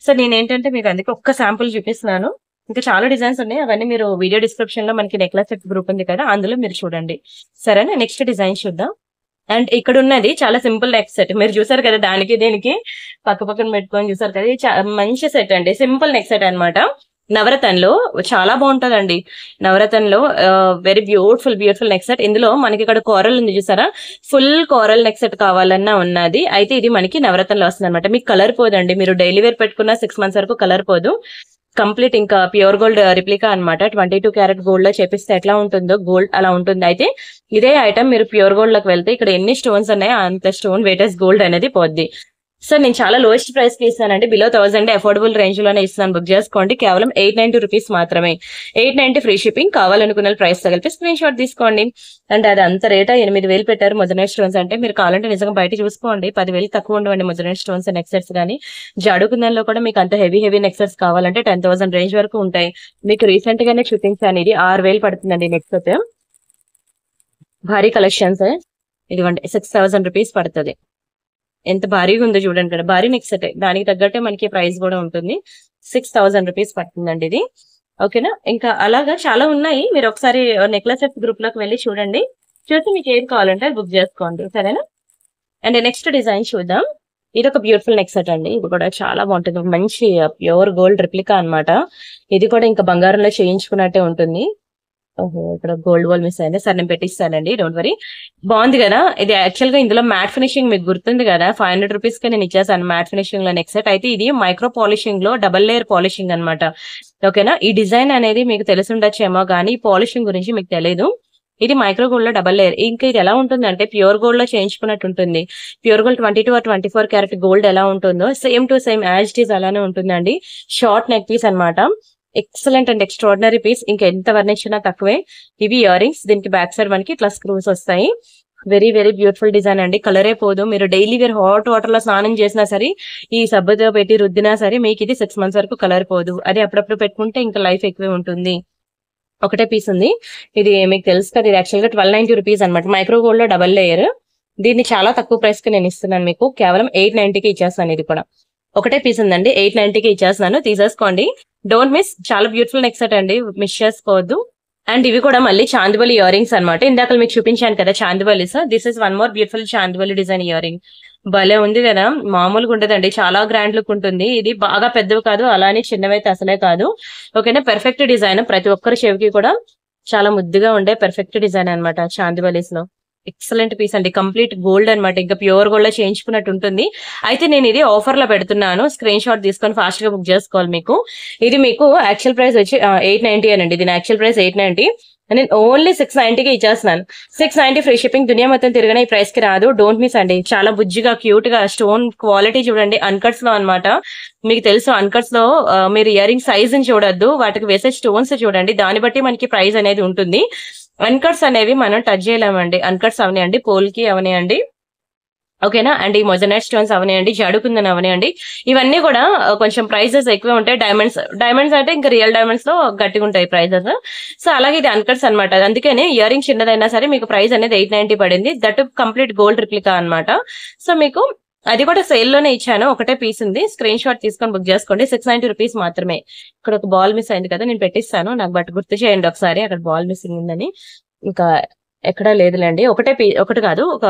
సో నేనేంటంటే మీకు అందుకే ఒక్క శాంపుల్ చూపిస్తున్నాను. ఇంకా చాలా డిజైన్స్ ఉన్నాయి, అవన్నీ మీరు వీడియో డిస్క్రిప్షన్ లో మనకి నెక్లెస్ సెట్ గ్రూప్ ఉంది కదా, అందులో మీరు చూడండి. సరేనా, నెక్స్ట్ డిజైన్ చూద్దాం. అండ్ ఇక్కడ ఉన్నది చాలా సింపుల్ నెక్ సెట్. మీరు చూసారు కదా, దానికి దీనికి పక్క పక్కన పెట్టుకొని చూసారు కదా, ఇది మంచి సెట్ అండి. సింపుల్ నెక్ సెట్ అనమాట. నవరత్నంలో చాలా బాగుంటదండి. నవరత్నంలో వెరీ బ్యూటిఫుల్ నెక్ సెట్. ఇందులో మనకి ఇక్కడ కోరల్ ఉంది చూసారా, ఫుల్ కోరల్ నెక్ సెట్ కావాలన్నా ఉన్నది. అయితే ఇది మనకి నవరత్నంలో వస్తుంది అనమాట. మీకు కలర్ పోదండి, మీరు డైలీ వేర్ పెట్టుకున్న 6 months వరకు కలర్ పోదు. కంప్లీట్ ఇంకా ప్యూర్ గోల్డ్ రిప్లికా అనమాట. 22 క్యారెట్ గోల్డ్ లో చేపిస్తే ఎట్లా ఉంటుందో గోల్డ్ అలా ఉంటుంది. అయితే ఇదే ఐటమ్ మీరు ప్యూర్ గోల్డ్ లోకి వెళ్తే ఇక్కడ ఎన్ని స్టోన్స్ ఉన్నాయో అంత స్టోన్ వెయిటెస్ గోల్డ్ అనేది పోద్ది. సో నేను చాలా లోయెస్ట్ ప్రైస్ కి ఇస్తానండి, బిలో 1000 అఫోర్డబుల్ రేంజ్ లోనే ఇస్తాను. బుక్ చేసుకోండి, కేవలం 890 రూపీస్ మాత్రమే. 890 ఫ్రీ షిప్పింగ్. కావాలనుకున్న ప్రైస్ తగిలిపి స్క్రీన్ షాట్ తీసుకోండి. అండ్ అది అంత రేటా 8000 పెట్టారు మొజనైట్ స్టోన్స్ అంటే. మీరు కావాలంటే నిజంగా బయట చూసుకోండి, 10,000 తక్కువ ఉండవండి మొజనైట్ స్టోన్స్ నెక్ సెట్స్ కానీ. జాడుకుందంలో కూడా మీకు అంత హెవీ నెక్ సెట్స్ కావాలంటే 10,000 రేంజ్ వరకు ఉంటాయి. మీకు రీసెంట్ గానే చూపించాను, ఇది 6000 పడుతుందండి నెక్ సెట్. భారీ కలెక్షన్స్. ఇదిగోండి 6000 రూపీస్ పడుతుంది. ఎంత భారీగా ఉందో చూడండి కదా, భారీ నెక్ సెట్. దానికి తగ్గట్టే మనకి ప్రైస్ కూడా ఉంటుంది. 6000 రూపీస్ పడుతుందండి ఇది. ఓకేనా. ఇంకా అలాగా చాలా ఉన్నాయి. మీరు ఒకసారి నెక్లెస్ గ్రూప్ లోకి వెళ్ళి చూడండి. చూసి మీకు ఏది కావాలంటే బుక్ చేసుకోండి, సరేనా. అండ్ నెక్స్ట్ డిజైన్ చూద్దాం. ఇది ఒక బ్యూటిఫుల్ నెక్ సెట్ అండి. ఇది కూడా చాలా బాగుంటుంది. మంచి ప్యూర్ గోల్డ్ రిప్లికా అన్నమాట. ఇది కూడా ఇంకా బంగారంలో చేయించుకున్నట్టే ఉంటుంది. ఓహో, ఇక్కడ గోల్డ్ బాల్ మిస్ అయింది. సరే నేను పెట్టిస్తానండి, డోంట్ వరీ. బాగుంది కదా. ఇది యాక్చువల్ గా ఇందులో మ్యాట్ ఫినిషింగ్ మీకు గుర్తుంది కదా, 500 రూపీస్ కి నేను ఇచ్చేసాను మ్యాట్ ఫినిషింగ్ లో నెక్ సెట్. అయితే ఇది మైక్రో పాలిషింగ్ లో డబల్ లేయర్ పాలిషింగ్ అన్నమాట. ఓకేనా. ఈ డిజైన్ అనేది మీకు తెలిసి ఉండొచ్చేమో కానీ పాలిషింగ్ గురించి మీకు తెలియదు. ఇది మైక్రో గోల్డ్ లో డబల్ లేయర్. ఇంకా ఇది ఎలా ఉంటుంది అంటే ప్యూర్ గోల్డ్ లో చేయించుకున్నట్టు ఉంటుంది. Pure gold 22 or 24 carat gold ఎలా ఉంటుందో same to same as it is అలానే ఉంటుందండి. షార్ట్ నెక్ పీస్ అన్నమాట. Excellent and extraordinary piece. ఇంకా ఎంత వర్ణించినా తక్కువే. ఇవి ఇయర్ రింగ్స్. దీనికి బ్యాక్ సైడ్ మనకి ఇట్లా స్క్రూస్ వస్తాయి. వెరీ వెరీ బ్యూటిఫుల్ డిజైన్ అండి. కలరే పోదు. మీరు డైలీ వేర్ హాట్ వాటర్ లో స్నానం చేసినా సరే, ఈ సబ్బుతో పెట్టి రుద్దినా సరే మీకు ఇది 6 months వరకు కలర్ పోదు. అదే అప్పుడప్పుడు పెట్టుకుంటే ఇంకా లైఫ్ ఎక్కువే ఉంటుంది. ఒకటే పీస్ ఉంది. ఇది మీకు తెలుసు కదా, ఇది యాక్చువల్ గా 1290 రూపీస్ అనమాట. మైక్రో గోల్డ్ లో డబల్ లేయర్. దీన్ని చాలా తక్కువ ప్రైస్ కి నేను ఇస్తున్నాను మీకు. కేవలం 890కి ఇచ్చేస్తాను. ఇది కూడా ఒకటే పీస్ ఉందండి. 890కి ఇచ్చేస్తున్నాను, తీసేసుకోండి. Don't miss. చాలా బ్యూటిఫుల్ నెక్ సెట్ అండి, మిస్ చేసుకోవద్దు. అండ్ ఇవి కూడా మళ్ళీ చాందివలి ఇయర్ రింగ్స్ అనమాట. ఇందాక మీకు చూపించాను కదా చాందివలిస్. This is one more beautiful చాందివలి డిజైన్ ఇయర్ రింగ్. భలే ఉంది కదా, మామూలుగా ఉండదండి. చాలా గ్రాండ్ లుక్ ఉంటుంది. ఇది బాగా పెద్దవి కాదు, అలానే చిన్నవైతే అసలే కాదు. ఓకేనా. Perfect design. ప్రతి ఒక్కరి చెవికి కూడా చాలా ముద్దుగా ఉండే పెర్ఫెక్ట్ డిజైన్ అనమాట చాందివలీస్ లో. ఎక్సలెంట్ పీస్ అండి. కంప్లీట్ గోల్డ్ అనమాట. ఇంకా ప్యూర్ గోల్డ్ లో చేయించుకున్నట్టు ఉంటుంది. అయితే నేను ఇది ఆఫర్ లో పెడుతున్నాను. స్క్రీన్ షాట్ తీసుకొని ఫాస్ట్ గా బుక్ చేసుకోవాలి మీకు. ఇది మీకు యాక్చువల్ ప్రైస్ వచ్చి 890 అనండి. దీని యాక్చువల్ ప్రైస్ 890. నేను ఓన్లీ 690కి ఇచ్చేస్తున్నాను. 690 ఫ్రీ షిప్పింగ్. దునియా మొత్తం తిరగనే ఈ ప్రైస్ కి రాదు. డోంట్ మిస్ అండి. చాలా బుజ్జిగా క్యూట్ గా స్టోన్ క్వాలిటీ చూడండి. అన్కట్స్ లో అనమాట. మీకు తెలుసు అన్కట్స్ లో మీరు ఇయర్ రింగ్ సైజ్ ని చూడొద్దు, వాటికి వేసే స్టోన్స్ చూడండి. దాన్ని బట్టి మనకి ప్రైస్ అనేది ఉంటుంది. అన్కట్స్ అనేవి మనం టచ్ చేయలేమండి. అన్కట్స్ అవనియండి, పోల్కి అవనియండి, ఓకేనా. అండ్ ఈ మొజనైట్ స్టోన్స్ అవనియండి, జడుకుందని అవనియండి, ఇవన్నీ కూడా కొంచెం ప్రైసెస్ ఎక్కువ ఉంటాయి. డైమండ్స్ అంటే ఇంకా రియల్ డైమండ్స్ లో గట్టిగా ఉంటాయి ప్రైసెస్. సో అలాగే ఇది అన్కట్స్ అనమాట. అందుకని ఇయర్ రింగ్ చిన్నదైనా సరే మీకు ప్రైస్ అనేది 890 పడింది. దట్ కంప్లీట్ గోల్డ్ రిప్లికా అనమాట. సో మీకు అది కూడా సేల్ లోనే ఇచ్చాను. ఒకటే పీస్ ఉంది. స్క్రీన్ షాట్ తీసుకొని బుక్ చేసుకోండి. 690 రూపీస్ మాత్రమే. ఇక్కడ ఒక బాల్ మిస్ అయింది కదా, నేను పెట్టిస్తాను. నాకు బట్ గుర్తు చేయండి ఒకసారి, అక్కడ బాల్ మిస్సింగ్ ఉందని. ఇంకా ఎక్కడా లేదులేండి. ఒకటి కాదు, ఒక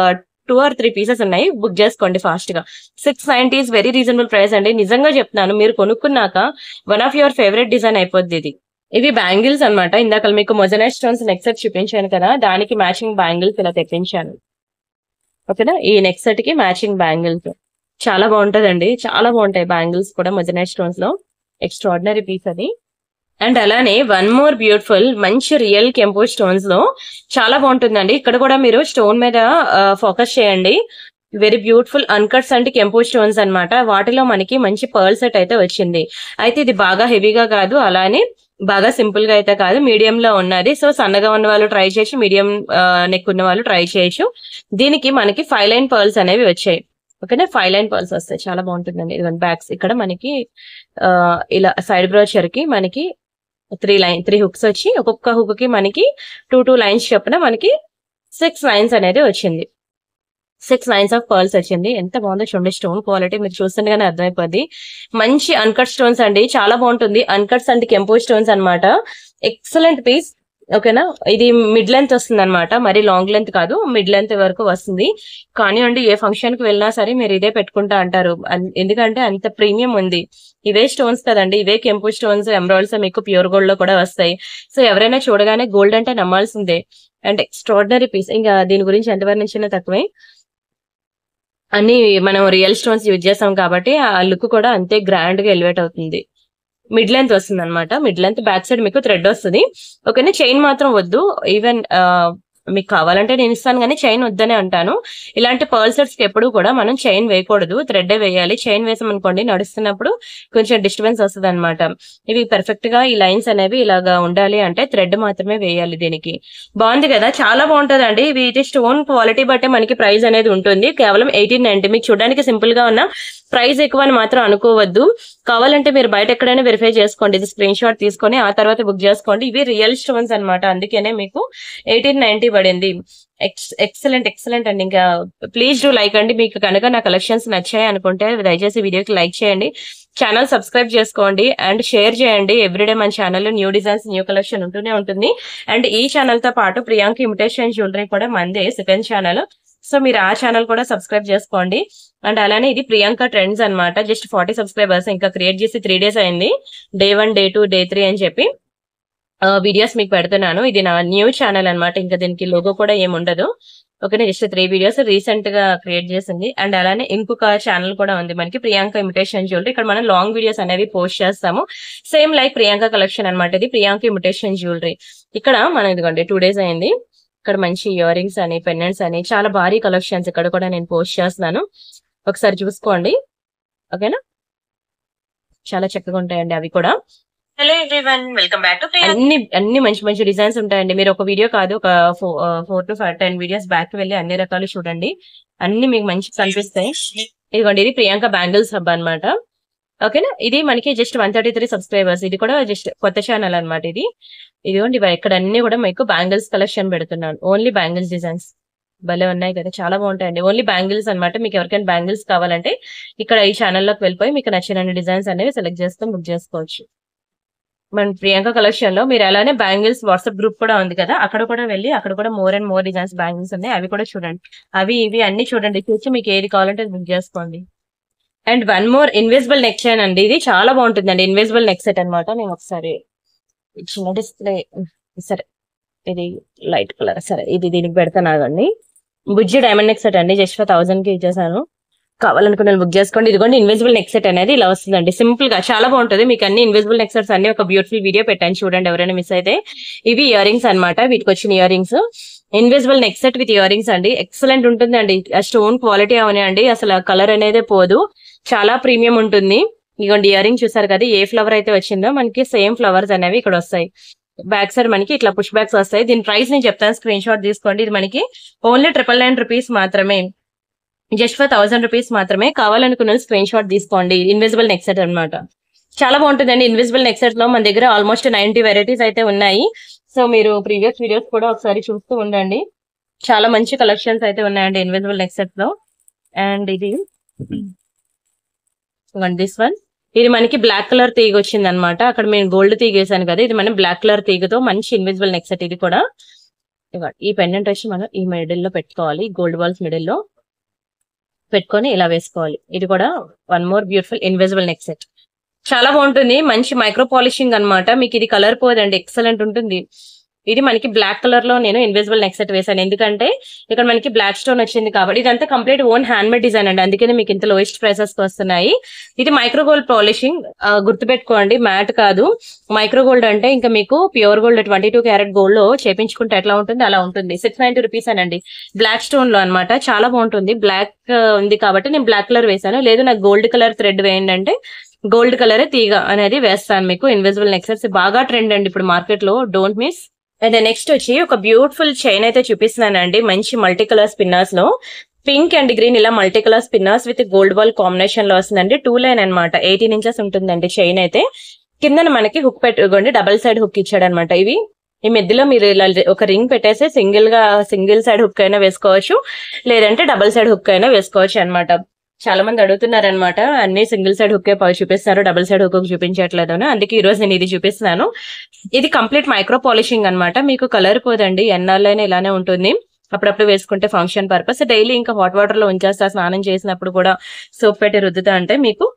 2 or 3 పీసెస్ ఉన్నాయి. బుక్ చేసుకోండి ఫాస్ట్ గా. 690 ఈస్ వెరీ రీజనబుల్ ప్రైస్ అండి. నిజంగా చెప్తున్నాను, మీరు కొనుక్కున్నాక one of your favourite design అయిపోద్ది ఇది. ఇవి బ్యాంగిల్స్ అనమాట. ఇందాక మీకు మొజనైట్ స్టోన్స్ నెక్ సెట్ చూపించాను కదా, దానికి మ్యాచింగ్ బ్యాంగిల్స్ ఇలా తెప్పించాను. ఓకేనా. ఈ నెక్ సెట్ కి మ్యాచింగ్ బ్యాంగిల్స్ చాలా బాగుంటదండి. చాలా బాగుంటాయి బ్యాంగిల్స్ కూడా మొజనైట్ స్టోన్స్ లో. ఎక్స్ట్రాడినరీ పీస్ అది. అండ్ అలానే వన్ మోర్ బ్యూటిఫుల్ మంచి రియల్ కెంపో స్టోన్స్ లో చాలా బాగుంటుందండి. ఇక్కడ కూడా మీరు స్టోన్ మీద ఫోకస్ చేయండి. వెరీ బ్యూటిఫుల్ అన్కట్స్ అంటే కెంపో స్టోన్స్ అనమాట. వాటిలో మనకి మంచి పర్ల్ సెట్ అయితే వచ్చింది. అయితే ఇది బాగా హెవీగా కాదు, అలానే బాగా సింపుల్ గా అయితే కాదు, మీడియం లో ఉన్నది. సో సన్నగా ఉన్న వాళ్ళు ట్రై చేయొచ్చు, మీడియం నెక్ ఉన్న వాళ్ళు ట్రై చేయొచ్చు. దీనికి మనకి 5 లైన్ పర్ల్స్ అనేవి వచ్చాయి. ఓకేనా. 5 లైన్ పర్ల్స్ వస్తాయి. చాలా బాగుంటుందండి. ఇదిగోండి బ్యాక్స్ ఇక్కడ మనకి ఇలా సైడ్ బ్రోచర్ కి మనకి 3 హుక్స్ వచ్చి, ఒక్కొక్క హుక్ కి మనకి 2 లైన్స్ చొప్పున మనకి 6 లైన్స్ అనేది వచ్చింది. 6 లైన్స్ ఆఫ్ పర్ల్స్ వచ్చింది. ఎంత బాగుందో చూడండి. స్టోన్ క్వాలిటీ మీరు చూస్తుండగానే అర్థమైపోద్ది. మంచి అన్కట్ స్టోన్స్ అండి, చాలా బాగుంటుంది. అన్కట్స్ అంటే కెంపో స్టోన్స్ అనమాట. Excellent piece. ఓకేనా. ఇది మిడ్ లెంత్ వస్తుంది అనమాట. మరి లాంగ్ లెంత్ కాదు, మిడ్ లెంత్ వరకు వస్తుంది. కానీ అండి ఏ ఫంక్షన్ కి వెళ్ళినా సరే మీరు ఇదే పెట్టుకుంటా అంటారు. ఎందుకంటే అంత ప్రీమియం ఉంది. ఇవే స్టోన్స్ కదండి, ఇవే కెంపు స్టోన్స్, ఎమరాల్డ్స్ మీకు ప్యూర్ గోల్డ్ లో కూడా వస్తాయి. సో ఎవరైనా చూడగానే గోల్డ్ అంటే నమ్మాల్సిందే. And extraordinary piece. ఇంకా దీని గురించి ఎంత వర్ణించినా తక్కువే. అన్ని మనం రియల్ స్టోన్స్ యూజ్ చేస్తాం కాబట్టి ఆ లుక్ కూడా అంతే గ్రాండ్ గా ఎలివేట్ అవుతుంది. మిడ్ లెంత్ వస్తుంది అనమాట. మిడ్ లెంత్ బ్యాక్ సైడ్ మీకు థ్రెడ్ వస్తుంది. ఓకేనా. చైన్ మాత్రం వద్దు. ఈవెన్ మీకు కావాలంటే నేను ఇస్తాను, కానీ చైన్ వద్దనే అంటాను. ఇలాంటి పర్ల్ సెట్స్ కి ఎప్పుడు కూడా మనం చైన్ వేయకూడదు, థ్రెడ్ వేయాలి. చైన్ వేసామనుకోండి నడుస్తున్నప్పుడు కొంచెం డిస్టర్బెన్స్ వస్తుంది అనమాట. ఇవి పర్ఫెక్ట్ గా ఈ లైన్స్ అనేవి ఇలాగా ఉండాలి అంటే థ్రెడ్ మాత్రమే వేయాలి. దీనికి బాగుంది కదా, చాలా బాగుంటది అండి. వీటి స్టోన్ క్వాలిటీ బట్టే మనకి ప్రైస్ అనేది ఉంటుంది. కేవలం 1890. మీకు చూడడానికి సింపుల్ గా ఉన్న ప్రైస్ ఎక్కువ అని మాత్రం అనుకోవద్దు. కావాలంటే మీరు బయట ఎక్కడైనా వెరిఫై చేసుకోండి, ఇది స్క్రీన్ షాట్ తీసుకొని ఆ తర్వాత బుక్ చేసుకోండి. ఇవి రియల్ స్టోన్స్ అనమాట, అందుకనే మీకు 1890 పడింది. ఎక్సలెంట్ అండి. ఇంకా ప్లీజ్ డూ లైక్ అండి. మీకు కనుక నా కలెక్షన్స్ నచ్చాయి అనుకుంటే దయచేసి వీడియోకి లైక్ చేయండి, ఛానల్ సబ్స్క్రైబ్ చేసుకోండి అండ్ షేర్ చేయండి. ఎవ్రీడే మన ఛానల్లో న్యూ డిజైన్స్ న్యూ కలెక్షన్ ఉంటూనే ఉంటుంది. అండ్ ఈ ఛానల్ తో పాటు ప్రియాంక ఇమిటేషన్ జ్యువెలరీ కూడా మందే సెకండ్ ఛానల్, సో మీరు ఆ ఛానల్ కూడా సబ్స్క్రైబ్ చేసుకోండి. అండ్ అలానే ఇది ప్రియాంక ట్రెండ్స్ అనమాట. జస్ట్ 40 సబ్స్క్రైబర్స్, ఇంకా క్రియేట్ చేసి 3 days అయింది. Day 1 Day 2 Day 3 అని చెప్పి వీడియోస్ మీకు పెడుతున్నాను. ఇది నా న్యూ ఛానల్ అనమాట, ఇంకా దీనికి లోగో కూడా ఏముండదు. ఓకేనా, జస్ట్ 3 వీడియోస్ రీసెంట్ గా క్రియేట్ చేసింది. అండ్ అలానే ఇంకొక ఛానల్ కూడా ఉంది మనకి, ప్రియాంక ఇమిటేషన్ జ్యువెలరీ. ఇక్కడ మనం లాంగ్ వీడియోస్ అనేవి పోస్ట్ చేస్తాము, సేమ్ లైక్ ప్రియాంక కలెక్షన్ అనమాట. ఇది ప్రియాంక ఇమిటేషన్ జ్యువెలరీ. ఇక్కడ మనం ఇదిగోండి 2 days అయింది. ఇక్కడ మంచి ఇయర్ రింగ్స్ అని, పెండెంట్స్ అని, చాలా భారీ కలెక్షన్స్ ఇక్కడ కూడా నేను పోస్ట్ చేస్తున్నాను, ఒకసారి చూసుకోండి. ఓకేనా, చాలా చక్కగా ఉంటాయండి అవి కూడా. Hello everyone, welcome back to అన్ని మంచి మంచి డిజైన్స్ ఉంటాయండి. మీరు ఒక వీడియో కాదు, ఒక 4 to 10 వీడియోస్ బ్యాక్ వెళ్ళి అన్ని రకాలు చూడండి, అన్ని మీకు మంచి కనిపిస్తాయి. ఇదిగోండి, ఇది ప్రియాంక బ్యాంగిల్స్ హబ్ అనమాట. ఓకేనా, ఇది మనకి జస్ట్ 133 సబ్స్క్రైబర్స్. ఇది కూడా జస్ట్ కొత్త ఛానల్ అనమాట. ఇదిగోండి, ఇక్కడ అన్ని కూడా మీకు బ్యాంగిల్స్ కలెక్షన్ పెడుతున్నాను. ఓన్లీ బ్యాంగిల్స్ డిజైన్స్ భలే ఉన్నాయి కదా, చాలా బాగుంటాయండి. ఓన్లీ బ్యాంగిల్స్ అనమాట. మీకు ఎవరికైనా బ్యాంగిల్స్ కావాలంటే ఇక్కడ ఈ ఛానల్లోకి వెళ్ళిపోయి మీకు నచ్చిన డిజైన్స్ అనేవి సెలెక్ట్ చేసుకొని బుక్ చేసుకోవచ్చు. మన ప్రియాంక కలెక్షన్ లో మీరు అలానే బ్యాంగిల్స్ వాట్సాప్ గ్రూప్ కూడా ఉంది కదా, అక్కడ కూడా వెళ్ళి అక్కడ కూడా more and more designs bangles ఉన్నాయి, అవి కూడా చూడండి. అవి ఇవి అన్ని చూడండి, చూసి మీకు ఏది కావాలంటే బుక్ చేసుకోండి. And one more invisible neck chain అండి, ఇది చాలా బాగుంటుందండి. ఇన్విజిబుల్ నెక్ సెట్ అనమాట. నేను ఒకసారి చిన్న డిస్ప్లే, సరే ఇది లైట్ కలర్, సరే ఇది దీనికి పెడతాను ఆగండి. బుజ్జి డైమండ్ నెక్ సెట్ అండి, జస్ట్ 1000 కి ఇచ్చేసాను. కావాలనుకున్న బుక్ చేసుకోండి. ఇదిగోండి ఇన్విజిబుల్ నెక్ సెట్ అనేది ఇలా వస్తుందండి, సింపుల్ గా చాలా బాగుంటుంది. మీకు అన్ని ఇన్విజిబుల్ నెక్ సెట్స్ అన్ని ఒక బ్యూటిఫుల్ వీడియో పెట్టాను, చూడండి ఎవరైనా మిస్ అయితే. ఇవి ఇయర్ రింగ్స్ అనమాట, వీటికి వచ్చిన ear rings. Invisible neck set with ear rings అండి, ఎక్సలెంట్ ఉంటుందండి. ఆ స్టోన్ క్వాలిటీ అవనండి, అసలు కలర్ అనేది పోదు, చాలా ప్రీమియం ఉంటుంది. ఇదిగోండి ఇయర్ రింగ్ చూసారు కదా, ఏ ఫ్లవర్ అయితే వచ్చిందో మనకి సేమ్ ఫ్లవర్స్ అనేవి ఇక్కడ వస్తాయి. బ్యాక్ సైడ్ మనకి ఇట్లా పుష్ బ్యాక్స్ వస్తాయి. దీని ప్రైస్ నేను చెప్తాను, స్క్రీన్ షాట్ తీసుకోండి. ఇది మనకి ఓన్లీ 999 రూపీస్ మాత్రమే, జస్ట్ 1000 రూపీస్ మాత్రమే. కావాలనుకున్న స్క్రీన్ షాట్ తీసుకోండి. ఇన్విజిబుల్ నెక్ సెట్ అనమాట, చాలా బాగుంటుందండి. ఇన్విజిబుల్ నెక్ సెట్ లో మన దగ్గర ఆల్మోస్ట్ 90 వెరైటీస్ అయితే ఉన్నాయి. సో మీరు ప్రీవియస్ వీడియోస్ కూడా ఒకసారి చూస్తూ ఉండండి, చాలా మంచి కలెక్షన్స్ అయితే ఉన్నాయండి ఇన్విజిబుల్ నెక్ సెట్ లో. అండ్ ఇది దిస్ వన్, ఇది మనకి బ్లాక్ కలర్ తీగ వచ్చింది అనమాట. అక్కడ మేము గోల్డ్ తీగ వేసాను కదా, ఇది మనం బ్లాక్ కలర్ తీగతో మంచి ఇన్విజిబుల్ నెక్ సెట్. ఇది కూడా ఈ పెండెంట్ వచ్చి మనం ఈ మిడిల్ లో పెట్టుకోవాలి, గోల్డ్ బాల్స్ మిడిల్ లో పెట్టుకొని ఇలా వేసుకోవాలి. ఇది కూడా one more beautiful invisible neck set, చాలా బాగుంటుంది. మంచి మైక్రో పాలిషింగ్ అనమాట. మీకు ఇది కలర్ పోదండి, ఎక్సలెంట్ ఉంటుంది. ఇది మనకి బ్లాక్ కలర్ లో నేను ఇన్విజిబుల్ నెక్ సెట్ వేసాను, ఎందుకంటే ఇక్కడ మనకి బ్లాక్ స్టోన్ వచ్చింది కాబట్టి. ఇదంతా complete own hand made design అండి, అందుకనే మీకు ఇంత లోయెస్ట్ ప్రైసెస్ కి వస్తున్నాయి. ఇది మైక్రో గోల్డ్ పాలిషింగ్, గుర్తుపెట్టుకోండి, మ్యాట్ కాదు. మైక్రో గోల్డ్ అంటే ఇంకా మీకు ప్యూర్ గోల్డ్ 22 క్యారెట్ గోల్డ్ లో చేపించుకుంటే ఎట్లా ఉంటుంది అలా ఉంటుంది. 690 రూపీస్ అనండి, బ్లాక్ స్టోన్ లో అనమాట, చాలా బాగుంటుంది. బ్లాక్ ఉంది కాబట్టి నేను బ్లాక్ కలర్ వేసాను, లేదు నాకు గోల్డ్ కలర్ థ్రెడ్ వేయండి అంటే గోల్డ్ కలర్ తీగ అనేది వేస్తాను మీకు. ఇన్విజిబుల్ నెక్ సెట్స్ బాగా ట్రెండ్ అండి ఇప్పుడు మార్కెట్ లో, డోంట్ మిస్. అయితే నెక్స్ట్ వచ్చి ఒక బ్యూటిఫుల్ చైన్ అయితే చూపిస్తున్నానండి, మంచి మల్టీ కలర్ స్పిన్నర్స్ లో. పింక్ అండ్ గ్రీన్ ఇలా multi colour spinners with gold ball combination లో వస్తుందండి. 2 లైన్ అనమాట, 18 ఇంచెస్ ఉంటుందండి చైన్ అయితే. కింద మనకి హుక్ పెట్టుకోండి, డబల్ సైడ్ హుక్ ఇచ్చాడు అనమాట. ఇవి ఈ మధ్యలో మీరు ఇలా ఒక రింగ్ పెట్టేసి సింగిల్ సైడ్ హుక్ అయినా వేసుకోవచ్చు, లేదంటే డబల్ సైడ్ హుక్ అయినా వేసుకోవచ్చు అనమాట. చాలా మంది అడుగుతున్నారనమాట, అన్ని సింగిల్ సైడ్ హుక్ చూపిస్తున్నారు, డబుల్ సైడ్ హుక్ చూపించట్లేదు అని. అందుకే ఈ రోజు నేను ఇది చూపిస్తున్నాను. ఇది కంప్లీట్ మైక్రో పాలిషింగ్ అనమాట, మీకు కలర్ పోదండి, ఎన్నాళ్ళైనా ఇలానే ఉంటుంది. అప్పుడప్పుడు వేసుకుంటే ఫంక్షన్ పర్పస్, డైలీ ఇంకా హాట్ వాటర్ లో ఉంచేస్తా, స్నానం చేసినప్పుడు కూడా సోప్ పెట్టి రుద్దుతా అంటే మీకు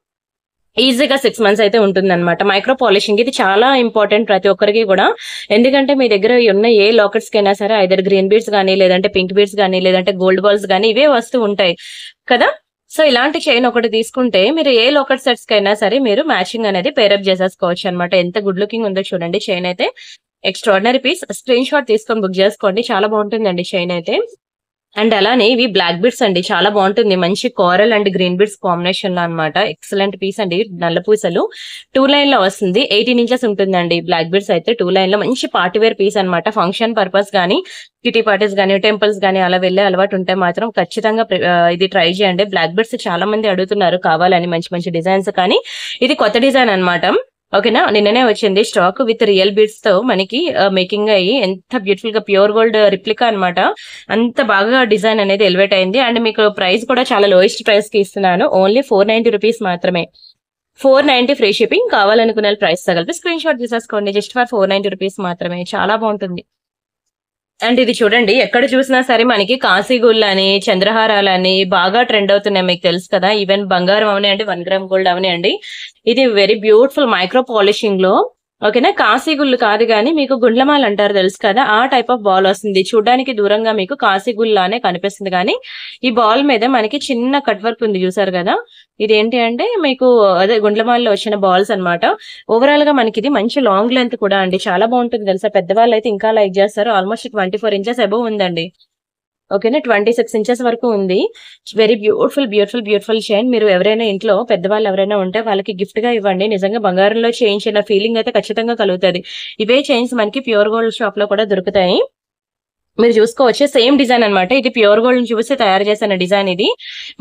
ఈజీగా 6 months అయితే ఉంటుంది అనమాట. మైక్రో పాలిషింగ్ ఇది చాలా ఇంపార్టెంట్ ప్రతి ఒక్కరికి కూడా, ఎందుకంటే మీ దగ్గర ఉన్న ఏ లాకెట్స్ కైనా సరే ఐదర్ గ్రీన్ బీడ్స్ కానీ, లేదంటే పింక్ బీడ్స్ కానీ, లేదంటే గోల్డ్ బాల్స్ కానీ ఇవే వస్తూ ఉంటాయి కదా. సో ఇలాంటి చైన్ ఒకటి తీసుకుంటే మీరు ఏ లాకెట్ సెట్స్ కైనా సరే మీరు మ్యాచింగ్ అనేది పేరప్ చేసేసుకోవచ్చు అనమాట. ఎంత గుడ్ లుకింగ్ ఉందో చూడండి, చైన్ అయితే ఎక్స్ట్రాడినరీ పీస్. స్క్రీన్ షాట్ తీసుకొని బుక్ చేసుకోండి, చాలా బాగుంటుందండి చైన్ అయితే. అండ్ అలానే ఇవి బ్లాక్ బిడ్స్ అండి, చాలా బాగుంటుంది. మంచి Karl and green bids combination లో అనమాట. ఎక్సలెంట్ పీస్ అండి. నల్ల పూసలు 2 లైన్ లో వస్తుంది. 18 ఇంచెస్ ఉంటుందండి బ్లాక్ బిడ్స్ అయితే. 2 లైన్ లో మంచి పార్టీవేర్ పీస్ అనమాట. ఫంక్షన్ పర్పస్ గానీ, కిటీ పార్టీస్ గానీ, టెంపుల్స్ గానీ అలా వెళ్లే అలవాటు ఉంటే మాత్రం ఖచ్చితంగా ఇది ట్రై చేయండి. బ్లాక్ బిడ్స్ చాలా మంది అడుగుతున్నారు కావాలని, మంచి మంచి డిజైన్స్. కానీ ఇది కొత్త డిజైన్ అనమాట. ఓకేనా, నిన్ననే వచ్చింది స్టాక్ విత్ రియల్ బీడ్స్ తో మనకి మేకింగ్ అయ్యి ఎంత బ్యూటిఫుల్ గా ప్యూర్ గోల్డ్ రిప్లికా అనమాట. అంత బాగా డిజైన్ అనేది ఎలివేట్ అయింది. అండ్ మీకు ప్రైస్ కూడా చాలా లోయెస్ట్ ప్రైస్ కి ఇస్తున్నాను. ఓన్లీ 490 రూపీస్ మాత్రమే. 490 ఫ్రీ షిప్పింగ్. కావాలనుకున్న ప్రైస్ తగిలిపి స్క్రీన్ షాట్ తీసేసుకోండి. జస్ట్ ఫర్ 490 రూపీస్ మాత్రమే. చాలా బాగుంటుంది. అండ్ ఇది చూడండి, ఎక్కడ చూసినా సరే మనకి కాశీగుళ్ళని, చంద్రహారాలని బాగా ట్రెండ్ అవుతున్నాయి. మీకు తెలుసు కదా, ఈవెన్ బంగారం అవనివ్వండి, 1 గ్రామ్ గోల్డ్ అవనివ్వండి. ఇది వెరీ బ్యూటిఫుల్ మైక్రో పాలిషింగ్ లో. ఓకేనా, కాశీగుళ్ళు కాదు కానీ మీకు గుండ్లమాల అంటారు తెలుసు కదా, ఆ టైప్ ఆఫ్ బాల్ వస్తుంది. చూడడానికి దూరంగా మీకు కాశీగుళ్ళలానే కనిపిస్తుంది, కానీ ఈ బాల్ మీద మనకి చిన్న కట్ వర్క్ ఉంది, చూసారు కదా. ఇది ఏంటి అంటే మీకు అదే గుండ్లమాలలో వచ్చిన బాల్స్ అనమాట. ఓవరాల్ గా మనకి ఇది మంచి లాంగ్ లెంత్ కూడా అండి, చాలా బాగుంటుంది తెలుసా. పెద్దవాళ్ళు అయితే ఇంకా లైక్ చేస్తారు. ఆల్మోస్ట్ 24 ఇంచెస్ అబోవ్ ఉందండి. ఓకేనా, 26 ఇంచెస్ వరకు ఉంది. Very beautiful beautiful beautiful chain. మీరు ఎవరైనా ఇంట్లో పెద్దవాళ్ళు ఎవరైనా ఉంటే వాళ్ళకి గిఫ్ట్ గా ఇవ్వండి. నిజంగా బంగారంలో చేయించిన ఫీలింగ్ అయితే ఖచ్చితంగా కలుగుతుంది. ఇవే చైన్స్ మనకి ప్యూర్ గోల్డ్ షాప్ లో కూడా దొరుకుతాయి. మీరు చూసుకోవచ్చు, సేమ్ డిజైన్ అనమాట. ఇది ప్యూర్ గోల్డ్ చూసి తయారు చేసిన డిజైన్. ఇది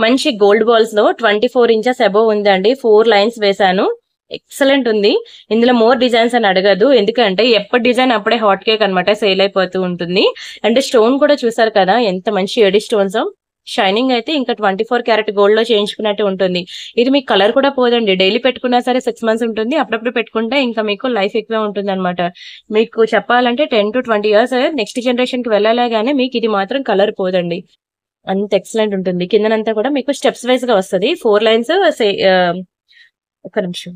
మంచి గోల్డ్ బాల్స్ లో 24 ఇంచెస్ అబోవ్ ఉందండి. 4 లైన్స్ వేసాను. ఎక్సలెంట్ ఉంది. ఇందులో మోర్ డిజైన్స్ అని అడగదు, ఎందుకంటే ఎప్పటి డిజైన్ అప్పుడే హాట్ కేక్ అనమాట, సేల్ అయిపోతూ ఉంటుంది. అంటే స్టోన్ కూడా చూసారు కదా, ఎంత మంచి ఎడి స్టోన్స్. షైనింగ్ అయితే ఇంకా 24 క్యారెట్ గోల్డ్ లో చేయించుకున్నట్టు ఉంటుంది. ఇది మీకు కలర్ కూడా పోదండి. డైలీ పెట్టుకున్నా సరే 6 మంత్స్ ఉంటుంది. అప్పుడప్పుడు పెట్టుకుంటే ఇంకా మీకు లైఫ్ ఎక్కువే ఉంటుంది అనమాట. మీకు చెప్పాలంటే 10 to 20 ఇయర్స్ నెక్స్ట్ జనరేషన్ కి వెళ్ళాలే గానీ మీకు ఇది మాత్రం కలర్ పోదండి. అంత ఎక్సలెంట్ ఉంటుంది. కిందనంతా కూడా మీకు స్టెప్స్ వైజ్ గా వస్తుంది. 4 లైన్స్. ఒక నిమిషం,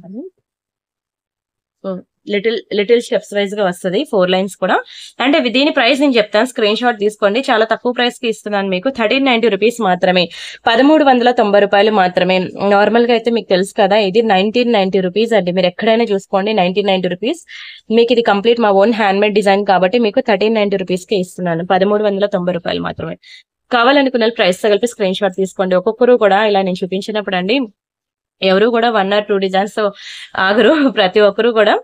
లిటిల్ స్టెప్స్ వైజ్ గా వస్తుంది. 4 లైన్స్ కూడా. అంటే దీని ప్రైస్ నేను చెప్తాను, స్క్రీన్ షాట్ తీసుకోండి. చాలా తక్కువ ప్రైస్ కి ఇస్తున్నాను మీకు. 1390 రూపీస్ మాత్రమే. 1390 రూపాయలు మాత్రమే. నార్మల్ గా అయితే మీకు తెలుసు కదా, ఇది 1990 రూపీస్ అండి. మీరు ఎక్కడైనా చూసుకోండి, 1990 రూపీస్. మీకు ఇది కంప్లీట్ మా ఓన్ హ్యాండ్ మేడ్ డిజైన్ కాబట్టి మీకు 1390 రూపీస్ కి ఇస్తున్నాను. 1390 రూపాయలు మాత్రమే. కావాలనుకున్న ప్రైస్ తగిలిపి స్క్రీన్ షాట్ తీసుకోండి. ఒక్కొక్కరు కూడా ఇలా నేను చూపించినప్పుడు అండి, ఎవరు కూడా 1 or 2 డిజైన్స్ తో ఆగరు. ప్రతి ఒక్కరు కూడా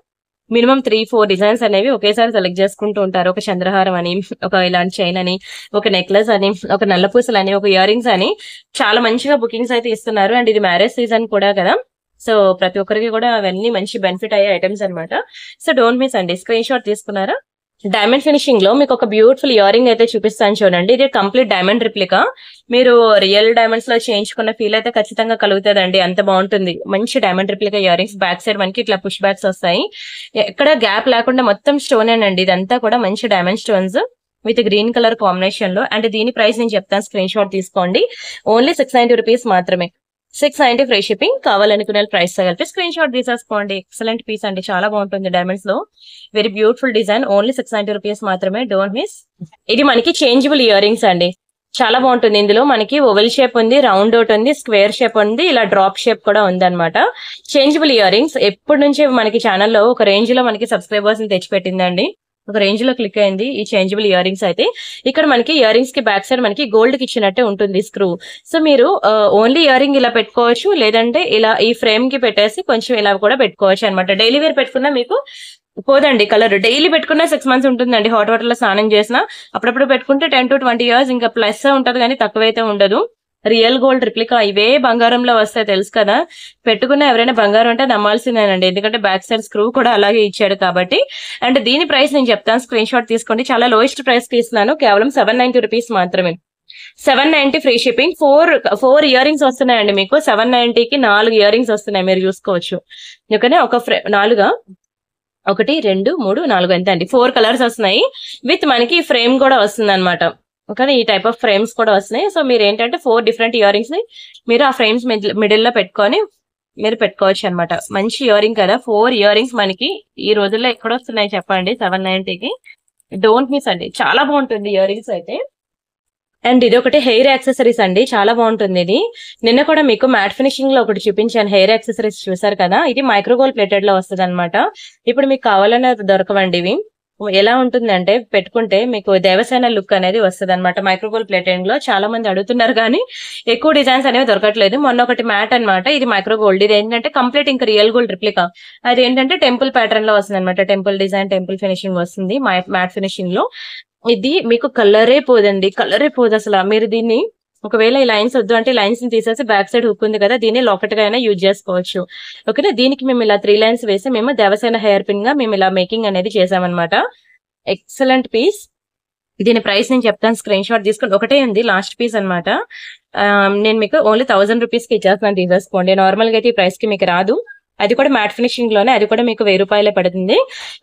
మినిమం 3-4 డిజైన్స్ అనేవి ఒకేసారి సెలెక్ట్ చేసుకుంటూ ఉంటారు. ఒక చంద్రహారం అని, ఒక ఇలాంటి చైన్ అని, ఒక నెక్లెస్ అని, ఒక నల్లపూసలు అని, ఒక ఇయర్ రింగ్స్ అని చాలా మంచిగా బుకింగ్స్ అయితే ఇస్తున్నారు. అండ్ ఇది మ్యారేజ్ సీజన్ కూడా కదా, సో ప్రతి ఒక్కరికి కూడా అవన్నీ మంచి బెనిఫిట్ అయ్యే ఐటమ్స్ అనమాట. సో డోంట్ మిస్ అండి. స్క్రీన్ షాట్ తీసుకున్నారా? డైమండ్ ఫినిషింగ్ లో మీకు ఒక బ్యూటిఫుల్ ఇయర్ రింగ్ అయితే చూపిస్తాను చూడండి. ఇది కంప్లీట్ డైమండ్ రిప్లికా. మీరు రియల్ డైమండ్స్ లో చేయించుకున్న ఫీల్ అయితే ఖచ్చితంగా కలుగుతుందండి. అంత బాగుంటుంది. మంచి diamond replica ear rings. Back side మనకి ఇట్లా పుష్ బ్యాక్స్ వస్తాయి. ఎక్కడ గ్యాప్ లేకుండా మొత్తం స్టోన్ అండి. ఇదంతా కూడా మంచి diamond stones with green colour combination లో. అండ్ దీని ప్రైస్ నేను చెప్తాను, స్క్రీన్ షాట్ తీసుకోండి. ఓన్లీ 690 రూపీస్ మాత్రమే. 690 ఫ్రీ షిప్పింగ్. కావాలనుకునే ప్రైస్ కలిపి స్క్రీన్ షాట్ తీసేసుకోండి. ఎక్సలెంట్ పీస్ అండి, చాలా బాగుంటుంది. డైమండ్స్ లో very beautiful design. Only 690 rupees మాత్రమే. Don't miss. ఇది మనకి చేంజబుల్ ఇయర్ రింగ్స్ అండి, చాలా బాగుంటుంది. ఇందులో మనకి ఓవెల్ షేప్ ఉంది, రౌండ్ అవుట్ ఉంది, స్క్వేర్ షేప్ ఉంది, ఇలా డ్రాప్ షేప్ కూడా ఉంది అనమాట. చేంజబుల్ ఇయర్ రింగ్స్ ఎప్పటి నుంచి మనకి ఛానల్లో ఒక రేంజ్ లో మనకి సబ్స్క్రైబర్స్ ని తెచ్చిపెట్టిందండి. ఒక రేంజ్ లో క్లిక్ అయింది ఈ చేంజబుల్ ఇయర్ రింగ్స్ అయితే. ఇక్కడ మనకి ఇయర్ రింగ్స్ కి బ్యాక్ సైడ్ మనకి గోల్డ్ కి ఇచ్చినట్టే ఉంటుంది స్క్రూ. సో మీరు ఓన్లీ ఇయర్ రింగ్ ఇలా పెట్టుకోవచ్చు, లేదంటే ఇలా ఈ ఫ్రేమ్ కి పెట్టేసి కొంచెం ఇలా కూడా పెట్టుకోవచ్చు అనమాట. డైలీ వేర్ పెట్టుకున్నా మీకు పోదండి కలర్. డైలీ పెట్టుకున్నా 6 మంత్స్ ఉంటుందండి. హాట్ వాటర్ లో స్నానం చేసినా అప్పుడప్పుడు పెట్టుకుంటే 10 to 20 ఇయర్స్ ఇంకా ప్లస్ ఉంటది, కానీ తక్కువైతే ఉండదు. Real gold replica. ఇవే బంగారంలో వస్తాయి తెలుసు కదా. పెట్టుకున్న ఎవరైనా బంగారం అంటే నమ్మాల్సిందేనండి, ఎందుకంటే బ్యాక్ సైడ్ స్క్రూ కూడా అలాగే ఇచ్చాడు కాబట్టి. అండ్ దీని ప్రైస్ నేను చెప్తాను, స్క్రీన్ షాట్ తీసుకోండి. చాలా లోయెస్ట్ ప్రైస్ కి ఇస్తున్నాను, కేవలం 790 రూపీస్ మాత్రమే. 790 ఫ్రీ షిప్పింగ్. 4 ఇయర్ రింగ్స్ వస్తున్నాయండి మీకు. 790కి 4 ఇయర్ రింగ్స్ వస్తున్నాయి, మీరు చూసుకోవచ్చు. ఓకేనా, ఒక 4 1 2 3 4 ఎంత అండి, 4 కలర్స్ వస్తున్నాయి. విత్ మనకి ఫ్రేమ్ కూడా వస్తుంది అనమాట. ఓకే, ఈ టైప్ ఆఫ్ ఫ్రేమ్స్ కూడా వస్తున్నాయి. సో మీరు ఏంటంటే 4 డిఫరెంట్ ఇయర్ రింగ్స్ ని మీరు ఆ ఫ్రేమ్స్ మిడిల్ లో పెట్టుకొని మీరు పెట్టుకోవచ్చు అనమాట. మంచి ఇయర్ రింగ్ కదా. 4 ఇయర్ రింగ్స్ మనకి ఈ రోజుల్లో ఎక్కడ వస్తున్నాయి చెప్పండి 790కి. డోంట్ మిస్ అండి, చాలా బాగుంటుంది ఇయర్ రింగ్స్ అయితే. అండ్ ఇది ఒకటి హెయిర్ యాక్సెసరీస్ అండి, చాలా బాగుంటుంది ఇది. నిన్న కూడా మీకు మ్యాట్ ఫినిషింగ్ లో ఒకటి చూపించాను, హెయిర్ యాక్సెసరీస్ చూసారు కదా. ఇది మైక్రోగోల్డ్ ప్లేటెడ్ లో వస్తుంది అనమాట. ఇప్పుడు మీకు కావాలనే దొరకవండి ఇవి. ఎలా ఉంటుందంటే పెట్టుకుంటే మీకు దేవసేన లుక్ అనేది వస్తుంది అనమాట. మైక్రోగోల్డ్ ప్లేటింగ్ లో చాలా మంది అడుగుతున్నారు కానీ ఎక్కువ డిజైన్స్ అనేవి దొరకట్లేదు. మొన్న ఒకటి మ్యాట్ అనమాట, ఇది మైక్రోగోల్డ్. ఇది ఏంటంటే కంప్లీట్ ఇంకా రియల్ గోల్డ్ రిప్లికా. అది ఏంటంటే టెంపుల్ ప్యాటర్న్ లో వస్తుంది అనమాట. టెంపుల్ డిజైన్, టెంపుల్ ఫినిషింగ్ వస్తుంది మ్యాట్ ఫినిషింగ్ లో. ఇది మీకు కలరే పోదండి, కలరే పోదు అసలు. మీరు దీన్ని ఒకవేళ ఈ లైన్స్ వద్దు అంటే లైన్స్ ని తీసేసి బ్యాక్ సైడ్ హుక్ ఉంది కదా, దీన్ని లాకెట్ గా అయినా యూజ్ చేసుకోవచ్చు. ఓకేనా. దీనికి మేము ఇలా 3 లైన్స్ వేసి మేము దేవసేన హెయిర్ పిన్ గా మేము ఇలా మేకింగ్ అనేది చేసామన్నమాట. Excellent piece. దీని ప్రైస్ నేను చెప్తాను, స్క్రీన్ షాట్ తీసుకొని. ఒకటే ఉంది లాస్ట్ పీస్ అనమాట. నేను మీకు ఓన్లీ 1000 రూపీస్ కి ఇచ్చేస్తున్నాను, తీసేసుకోండి. నార్మల్ గా అయితే ఈ ప్రైస్ కి మీకు రాదు. అది కూడా మ్యాట్ ఫినిషింగ్ లోనే, అది కూడా మీకు 1000 రూపాయలే పడుతుంది.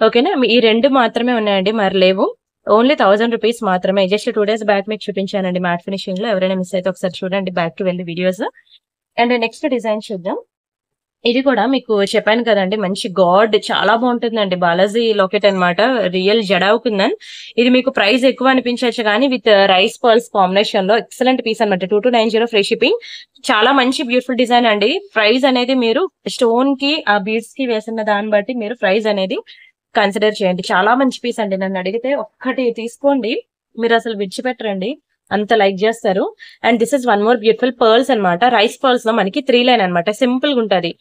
ఓకేనా. ఈ 2 మాత్రమే ఉన్నాయండి, మరి లేవు. ఓన్లీ 1000 రూపీస్ మాత్రమే. జస్ట్ 2 days బ్యాక్ మీకు చూపించానండి మ్యాట్ ఫినిషింగ్ లో. ఎవరైనా మిస్ అయితే ఒకసారి చూడండి, బ్యాక్ కి వెళ్ళి వీడియోస్. అండ్ నెక్స్ట్ డిజైన్ చూద్దాం. ఇది కూడా మీకు చెప్పాను కదండి, మంచి గాడ్, చాలా బాగుంటుందండి. బాలాజీ లాకెట్ అనమాట, రియల్ జడావ్ కుందన్. ఇది మీకు ప్రైస్ ఎక్కువ అనిపించవచ్చు కానీ విత్ రైస్ పర్ల్స్ కాంబినేషన్ లో ఎక్సలెంట్ పీస్ అనమాట. 2290 ఫ్రీ షిప్పింగ్. చాలా మంచి బ్యూటిఫుల్ డిజైన్ అండి. ప్రైస్ అనేది మీరు స్టోన్ కి ఆ బీడ్స్ కి వేసిన దాన్ని బట్టి మీరు ప్రైస్ అనేది కన్సిడర్ చేయండి. చాలా మంచి పీస్ అండి. నన్ను అడిగితే ఒక్కటి తీసుకోండి, మీరు అసలు విడిచిపెట్టరండి, అంత లైక్ చేస్తారు. And this is one more beautiful pearls అనమాట. రైస్ పర్ల్స్ లో మనకి 3 లైన్ అనమాట, సింపుల్ గా ఉంటది.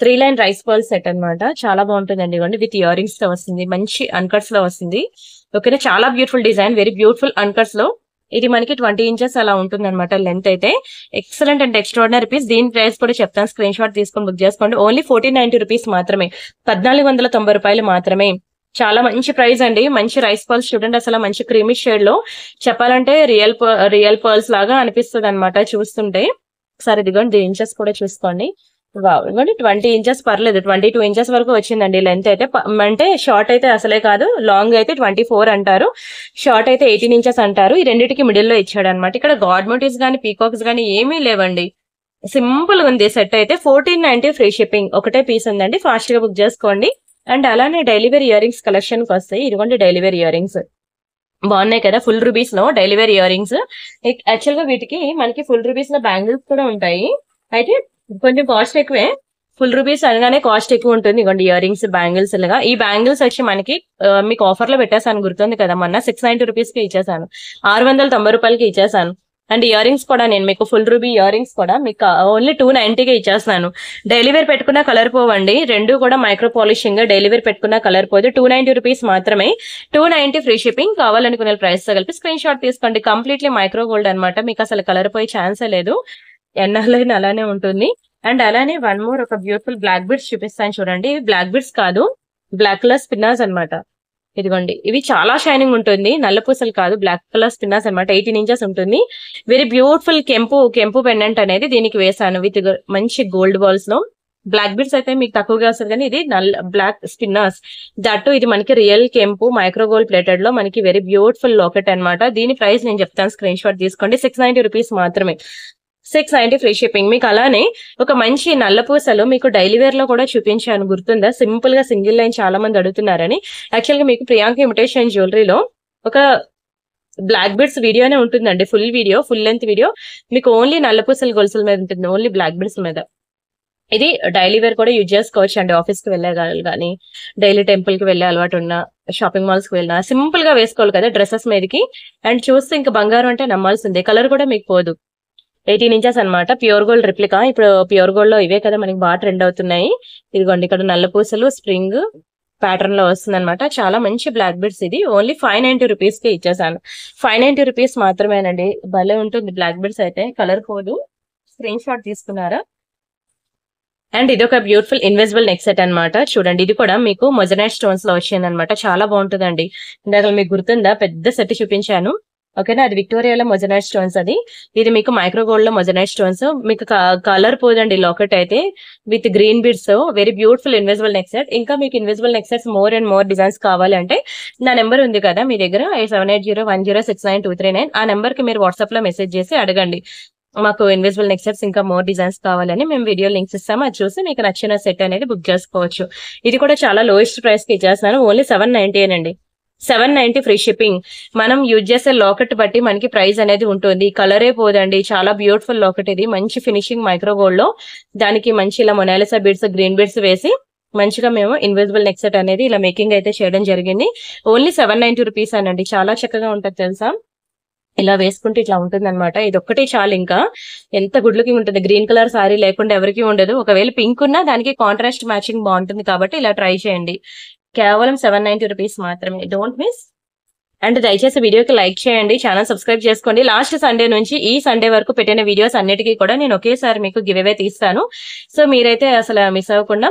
3 లైన్ రైస్ పర్ల్స్ సెట్ అనమాట. చాలా బాగుంటుందండి. ఇవ్వండి, విత్ ఇయర్ రింగ్స్ తో వస్తుంది, మంచి అన్కట్స్ లో వస్తుంది. ఓకేనా. చాలా బ్యూటిఫుల్ డిజైన్, వెరీ బ్యూటిఫుల్ అన్కట్స్ లో. ఇది మనకి 20 ఇంచెస్ అలా ఉంటుంది అనమాట లెంత్ అయితే. Excellent and extraordinary piece. దీని ప్రైస్ కూడా చెప్తాను, స్క్రీన్ షాట్ తీసుకొని బుక్ చేసుకోండి. ఓన్లీ 1490 రూపీస్ మాత్రమే, 1490 రూపాయలు మాత్రమే. చాలా మంచి ప్రైస్ అండి. మంచి రైస్ పర్ల్స్ చూడండి, అసలు మంచి క్రీమీ షేడ్ లో, చెప్పాలంటే రియల్ పర్ల్స్ లాగా అనిపిస్తుంది అనమాట చూస్తుంటే. ఒకసారి ఇదిగోండి, దీని ఇంచెస్ కూడా చూసుకోండి. ఇదిగోండి 20 ఇంచెస్, పర్లేదు 22 ఇంచెస్ వరకు వచ్చిందండి లెంత్ అయితే. అంటే షార్ట్ అయితే అసలే కాదు, లాంగ్ అయితే 24 అంటారు, షార్ట్ అయితే 18 ఇంచెస్ అంటారు. ఈ రెండింటికి మిడిల్ లో ఇచ్చాడు అనమాట. ఇక్కడ గాడ్ మోటివ్స్ గానీ పీకాక్స్ గానీ ఏమీ లేవండి, సింపుల్ గా ఉంది సెట్ అయితే. 1490 ఫ్రీ షిప్పింగ్. ఒకటే పీస్ ఉందండి, ఫాస్ట్ గా బుక్ చేసుకోండి. అండ్ అలానే daily wear earrings collection కి వస్తాయి. ఇదిగోండి డైలీ వేర్ ఇయర్ రింగ్స్ బాగున్నాయి కదా, ఫుల్ రూబీస్ లో daily wear earrings. Actual గా వీటికి మనకి ఫుల్ రూబీస్ లో బ్యాంగిల్స్ కూడా ఉంటాయి, అయితే కొంచెం కాస్ట్ ఎక్కువే. ఫుల్ రూపీస్ అనగానే కాస్ట్ ఎక్కువ ఉంటుంది. ఇవ్వండి ఇయర్ రింగ్స్, బ్యాంగిల్స్ లాగా. ఈ బ్యాంగిల్స్ వచ్చి మనకి మీకు ఆఫర్ లో పెట్టేసాను, గుర్తుంది కదా, మొన్న 690 రూపీస్ కి ఇచ్చేసాను, 690 రూపాయలకి ఇచ్చేసాను. అండ్ ఇయర్ రింగ్స్ కూడా నేను మీకు ఫుల్ రూబీ ఇయర్ రింగ్స్ కూడా మీకు ఓన్లీ 290కి ఇచ్చేస్తాను. డైలీ వేర్ పెట్టుకున్న కలర్ పోవండి, రెండు కూడా మైక్రో పాలిషింగ్. డైలీ వేర్ పెట్టుకున్న కలర్ పోదు. 290 రూపీస్ మాత్రమే, 290 ఫ్రీ షిప్పింగ్. కావాలనుకునే ప్రైస్ తో కలిపి స్క్రీన్ షాట్ తీసుకోండి. కంప్లీట్లీ మైక్రో గోల్డ్ అనమాట, మీకు అసలు కలర్ పోయే ఛాన్సే లేదు, ఎన్నాళ్ళైనా అలానే ఉంటుంది. అండ్ అలానే వన్ మోర్ ఒక బ్యూటిఫుల్ బ్లాక్ బీడ్స్ చూపిస్తాను చూడండి. బ్లాక్ బీడ్స్ కాదు, బ్లాక్ కలర్ స్పిన్నర్స్ అనమాట. ఇదిగోండి, ఇవి చాలా షైనింగ్ ఉంటుంది, నల్ల పూసలు కాదు, బ్లాక్ కలర్ స్పిన్నర్స్ అనమాట. 18 ఇంచెస్ ఉంటుంది. వెరీ బ్యూటిఫుల్ కెంపు పెండెంట్ అనేది దీనికి వేసాను విత్ మంచి గోల్డ్ బాల్స్ లో. బ్లాక్ బీడ్స్ అయితే మీకు తక్కువగా వస్తుంది కానీ ఇది బ్లాక్ స్పిన్నర్స్. దట్టు ఇది మనకి రియల్ కెంపు మైక్రో గోల్డ్ ప్లేటెడ్ లో మనకి వెరీ బ్యూటిఫుల్ లాకెట్ అనమాట. దీని ప్రైస్ నేను చెప్తాను, స్క్రీన్ షాట్ తీసుకోండి. 690 రూపీస్ మాత్రమే, 690 ఫ్రీ షిప్పింగ్. మీకు అలానే ఒక మంచి నల్ల పూసలు మీకు డైలీ వేర్ లో కూడా చూపించాను, గుర్తుందా, సింపుల్ గా సింగిల్ లైన్ చాలా మంది అడుగుతున్నారని. యాక్చువల్ గా మీకు ప్రియాంక ఇమిటేషన్ జ్యువెలరీలో ఒక బ్లాక్ బీడ్స్ వీడియోనే ఉంటుందండి, ఫుల్ లెంత్ వీడియో. మీకు ఓన్లీ నల్ల పూసల గొలుసుల మీద ఉంటుంది, ఓన్లీ బ్లాక్ బీడ్స్ మీద. ఇది డైలీ వేర్ కూడా యూజ్ చేసుకోవచ్చు అండి, ఆఫీస్ కి వెళ్ళే కానీ, డైలీ టెంపుల్ కి వెళ్ళే అలవాటు ఉన్న, షాపింగ్ మాల్స్ కి వెళ్ళినా సింపుల్ గా వేసుకోవాలి కదా డ్రెస్సెస్ మీదకి. అండ్ చూస్తే ఇంకా బంగారం అంటే నమ్మాల్సిందే, కలర్ కూడా మీకు పోదు. 18 ఇంచెస్ అనమాట, ప్యూర్ గోల్డ్ రిప్లికా. ఇప్పుడు ప్యూర్ గోల్డ్ లో ఇవే కదా మనకి బాగా ట్రెండ్ అవుతున్నాయి. ఇదిగోండి, ఇక్కడ నల్ల పూసలు స్ప్రింగ్ ప్యాటర్న్ లో వస్తుంది అనమాట. చాలా మంచి బ్లాక్ బీడ్స్. ఇది ఓన్లీ 590 రూపీస్ కి ఇచ్చేసాను, 590 రూపీస్ మాత్రమేనండి. భలే ఉంటుంది బ్లాక్ బీడ్స్ అయితే, కలర్ పోదు. స్క్రీన్ షాట్ తీసుకున్నారా. అండ్ ఇది ఒక బ్యూటిఫుల్ ఇన్విజిబుల్ నెక్ సెట్ అనమాట. చూడండి, ఇది కూడా మీకు మొజనైట్ స్టోన్స్ లో వచ్చింది అనమాట, చాలా బాగుంటుందండి. ఇందాక మీకు గుర్తుందా, పెద్ద సెట్ చూపించాను. ఓకేనా, అది విక్టోరియాలో మొజనైట్ స్టోన్స్. ఇది మీకు మైక్రో గోల్డ్ లో మొజనైట్ స్టోన్స్. మీకు కలర్ పోదండి లాకెట్ అయితే, with green beads. Very beautiful invisible neck set. ఇంకా మీకు invisible neck sets more and more designs కావాలి అంటే నా నెంబర్ ఉంది కదా మీ దగ్గర, 7801069239. ఆ నెంబర్ కి మీరు వాట్సాప్ లో మెసేజ్ చేసి అడగండి, మాకు ఇన్విజిబుల్ నెక్ సెట్స్ ఇంకా మోర్ డిజైన్స్ కావాలని. మేము వీడియో లింక్స్ ఇస్తాము, అది చూసి మీకు నచ్చిన సెట్ అనేది బుక్ చేసుకోవచ్చు. ఇది కూడా చాలా లోయెస్ట్ ప్రైస్ కి ఇచ్చేస్తున్నాను, ఓన్లీ 790 అండి, 790 ఫ్రీ షిప్పింగ్. మనం యూజ్ చేసే లాకెట్ బట్టి మనకి ప్రైస్ అనేది ఉంటుంది, కలరే పోదండి. చాలా బ్యూటిఫుల్ లాకెట్ ఇది, మంచి ఫినిషింగ్ మైక్రో గోల్డ్ లో. దానికి మంచి ఇలా మొనాలిసా బీడ్స్, గ్రీన్ బీడ్స్ వేసి మంచిగా మేము ఇన్విజిబుల్ నెక్ సెట్ అనేది ఇలా మేకింగ్ అయితే చేయడం జరిగింది. ఓన్లీ 790 రూపీస్ అనండి. చాలా చక్కగా ఉంటది తెలుసా. ఇలా వేసుకుంటే ఇట్లా ఉంటుందన్నమాట. ఇది ఒక్కటే చాలు. ఇంకా ఎంత గుడ్ లుకింగ్ ఉంటుంది. గ్రీన్ కలర్ సారీ లేకుండా ఎవరికి ఉండదు. ఒకవేళ పింక్ ఉన్నా దానికి కాంట్రాస్ట్ మ్యాచింగ్ బాగుంటుంది కాబట్టి ఇలా ట్రై చేయండి. కేవలం 790 రూపీస్ మాత్రమే. Don't miss. అండ్ దయచేసి వీడియోకి లైక్ చేయండి, ఛానల్ సబ్స్క్రైబ్ చేసుకోండి. లాస్ట్ సండే నుంచి ఈ సండే వరకు పెట్టిన వీడియోస్ అన్నిటికీ కూడా నేను ఒకేసారి మీకు గివ్ అవే తీస్తాను. సో మీరైతే అసలు మిస్ అవ్వకుండా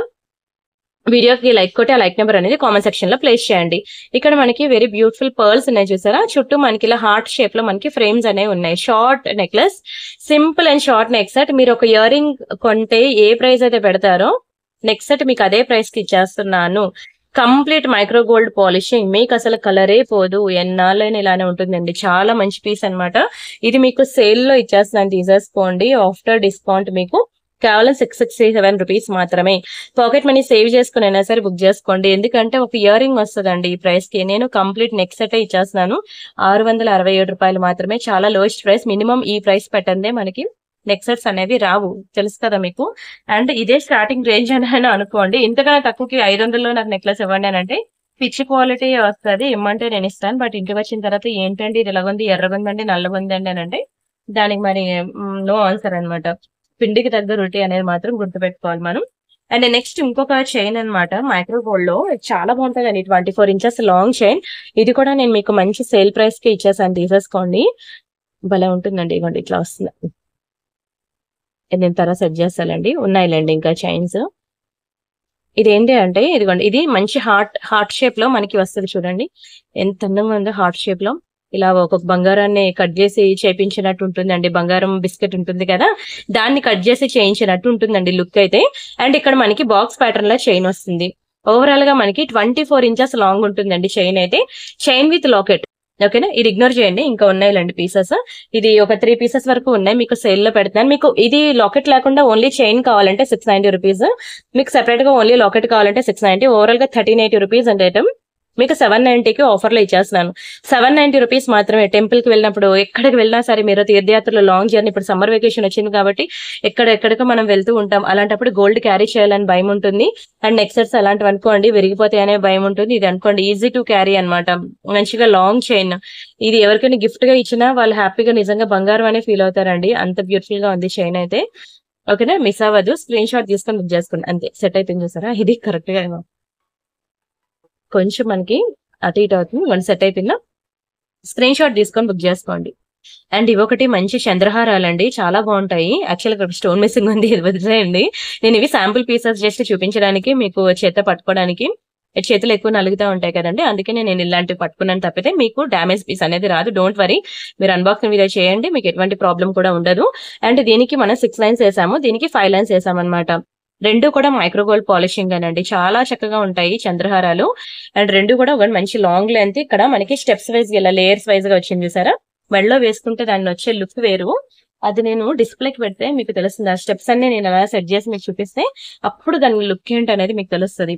వీడియోకి లైక్ కొట్టి ఆ లైక్ నెంబర్ అనేది కామెంట్ సెక్షన్ లో ప్లేస్ చేయండి. ఇక్కడ మనకి వెరీ బ్యూటిఫుల్ పర్ల్స్ ఉన్నాయి చూసారా. చుట్టూ మనకి ఇలా హార్ట్ షేప్ లో మనకి ఫ్రేమ్స్ అనేవి ఉన్నాయి. Short necklace, simple and short neck set. మీరు ఒక ఇయర్ రింగ్ కొంటే ఏ ప్రైస్ అయితే పెడతారో నెక్ సెట్ మీకు అదే ప్రైస్ కి ఇచ్చేస్తున్నాను. Complete micro gold polishing. మీకు అసలు కలరే పోదు, ఎన్నాళ్ళైనా ఇలానే ఉంటుందండి. చాలా మంచి పీస్ అన్నమాట. ఇది మీకు సేల్ లో ఇచ్చేస్తున్నాను, తీసేసుకోండి. ఆఫ్టర్ డిస్కౌంట్ మీకు కేవలం 667 రూపీస్ మాత్రమే. పాకెట్ మనీ సేవ్ చేసుకుని అయినా సరే బుక్ చేసుకోండి. ఎందుకంటే ఒక ఇయర్ రింగ్ వస్తుందండి ఈ ప్రైస్ కి. నేను కంప్లీట్ నెక్ సెట్ ఇచ్చేస్తున్నాను 667 రూపాయలు మాత్రమే. చాలా లోయెస్ట్ ప్రైస్. మినిమం ఈ ప్రైస్ పెట్టందే మనకి నెక్ సెట్స్ అనేవి రావు, తెలుసు కదా మీకు. అండ్ ఇదే స్టార్టింగ్ రేంజ్ అని అనుకోండి. ఇంతకన్నా తక్కువకి 500లో నాకు నెక్లెస్ ఇవ్వండి అని అంటే పిచ్చి క్వాలిటీ వస్తుంది. ఇమ్మంటే నేను ఇస్తాను. బట్ ఇంటికి వచ్చిన తర్వాత ఏంటండి ఇది ఇలాగుంది, ఎర్రగుందండి, నల్లగుందండి అని అంటే దానికి మరి నో ఆన్సర్ అనమాట. పిండికి తగ్గ రొట్టి అనేది మాత్రం గుర్తుపెట్టుకోవాలి మనం. అండ్ నెక్స్ట్ ఇంకొక చైన్ అనమాట, మైక్రో గోల్డ్ లో. చాలా బాగుంటుందండి. 24 ఇంచెస్ లాంగ్ చైన్. ఇది కూడా నేను మీకు మంచి సేల్ ప్రైస్ కి ఇచ్చేసాను, తీసేసుకోండి. భలే ఉంటుందండి. ఇవ్వండి ఇట్లా వస్తుంది. నేను తర్వాత సెట్ చేస్తానండి. ఉన్నాయిలేండి ఇంకా చైన్స్. ఇదేంటి అంటే ఇదిగోండి, ఇది మంచి హార్ట్ షేప్ లో మనకి వస్తుంది చూడండి. ఎంత అందంగా ఉందో హార్ట్ షేప్ లో. ఇలా ఒక బంగారాన్ని కట్ చేసి చేయించినట్టు ఉంటుందండి. బంగారం బిస్కెట్ ఉంటుంది కదా, దాన్ని కట్ చేసి చేయించినట్టు ఉంటుందండి లుక్ అయితే. అండ్ ఇక్కడ మనకి బాక్స్ ప్యాటర్న్ లో చైన్ వస్తుంది. ఓవరాల్ గా మనకి 24 ఇంచెస్ లాంగ్ ఉంటుందండి చైన్ అయితే. Chain with locket. ఓకేనా, ఇది ఇగ్నోర్ చేయండి. ఇంకా ఉన్నాయిలేండి పీసెస్. ఇది ఒక 3 పీసెస్ వరకు ఉన్నాయి. మీకు సేల్ లో పెడతాను. మీకు ఇది లాకెట్ లేకుండా ఓన్లీ చైన్ కావాలంటే 690 రూపీస్. మీకు సెపరేట్ గా ఓన్లీ లాకెట్ కావాలంటే 690. ఓవరాల్ గా 1380 రూపీస్ అంటే ఐటమ్ మీకు 790కి ఆఫర్ లో ఇచ్చేస్తున్నాను. 790 రూపీస్ మాత్రమే. టెంపుల్ కి వెళ్ళినప్పుడు ఎక్కడికి వెళ్ళినా సరే, మీరు తీర్థయాత్రలో లాంగ్ జర్నీ, ఇప్పుడు సమ్మర్ వెకేషన్ వచ్చింది కాబట్టి ఎక్కడెక్కడికో మనం వెళ్తూ ఉంటాం. అలాంటప్పుడు గోల్డ్ క్యారీ చేయాలని భయం ఉంటుంది. అండ్ నెక్ సెట్స్ అలాంటివి అనుకోండి విరిగిపోతాయి అనే భయం ఉంటుంది. ఇది అనుకోండి ఈజీ టు క్యారీ అనమాట. మంచిగా లాంగ్ చైన్. ఇది ఎవరికైనా గిఫ్ట్ గా ఇచ్చినా వాళ్ళు హ్యాపీగా నిజంగా బంగారం అనే ఫీల్ అవుతారండి. అంత బ్యూటిఫుల్ గా ఉంది చైన్ అయితే. ఓకేనా, మిస్ అవ్వదు. స్క్రీన్ షాట్ తీసుకొని బుక్ చేసుకోండి. అంతే, సెట్ అయిపోయింది చూసారా. ఇది కరెక్ట్ గా కొంచెం మనకి అటు ఇటు అవుతుంది. వన్ సెట్ అయిపోయిందా, స్క్రీన్ షాట్ తీసుకొని బుక్ చేసుకోండి. అండ్ ఇవొకటి మంచి చంద్రహారాలండి, చాలా బాగుంటాయి. యాక్చువల్గా స్టోన్ మిస్సింగ్ ఉంది, ఇది వదిలేయండి. నేను ఇవి శాంపుల్ పీసెస్ జస్ట్ చూపించడానికి, మీకు చేత పట్టుకోవడానికి. చేతులు ఎక్కువ నలుగుతూ ఉంటాయి కదండి, అందుకే నేను ఇలాంటివి పట్టుకున్నాను. తప్పితే మీకు డ్యామేజ్ పీస్ అనేది రాదు. డోంట్ వరీ, మీరు అన్బాక్సింగ్ వీడియో చేయండి, మీకు ఎటువంటి ప్రాబ్లం కూడా ఉండదు. అండ్ దీనికి మనం 6 లైన్స్ వేసాము, దీనికి 5 లైన్స్ వేసామన్నమాట. రెండు కూడా మైక్రో గోల్డ్ పాలిషింగ్ అనండి. చాలా చక్కగా ఉంటాయి చంద్రహారాలు. అండ్ రెండు కూడా ఒక మంచి లాంగ్ లెంత్. ఇక్కడ మనకి స్టెప్స్ వైజ్ ఇలా లేయర్స్ వైజ్ గా వచ్చింది చూసారా. మెడలో వేసుకుంటే దాన్ని వచ్చే లుక్ వేరు. అది నేను డిస్ప్లేకి పెడితే మీకు తెలుస్తుంది. ఆ స్టెప్స్ అన్ని నేను అలా సెట్ చేసి మీకు చూపిస్తే అప్పుడు దాని లుక్ ఏంటి అనేది మీకు తెలుస్తుంది.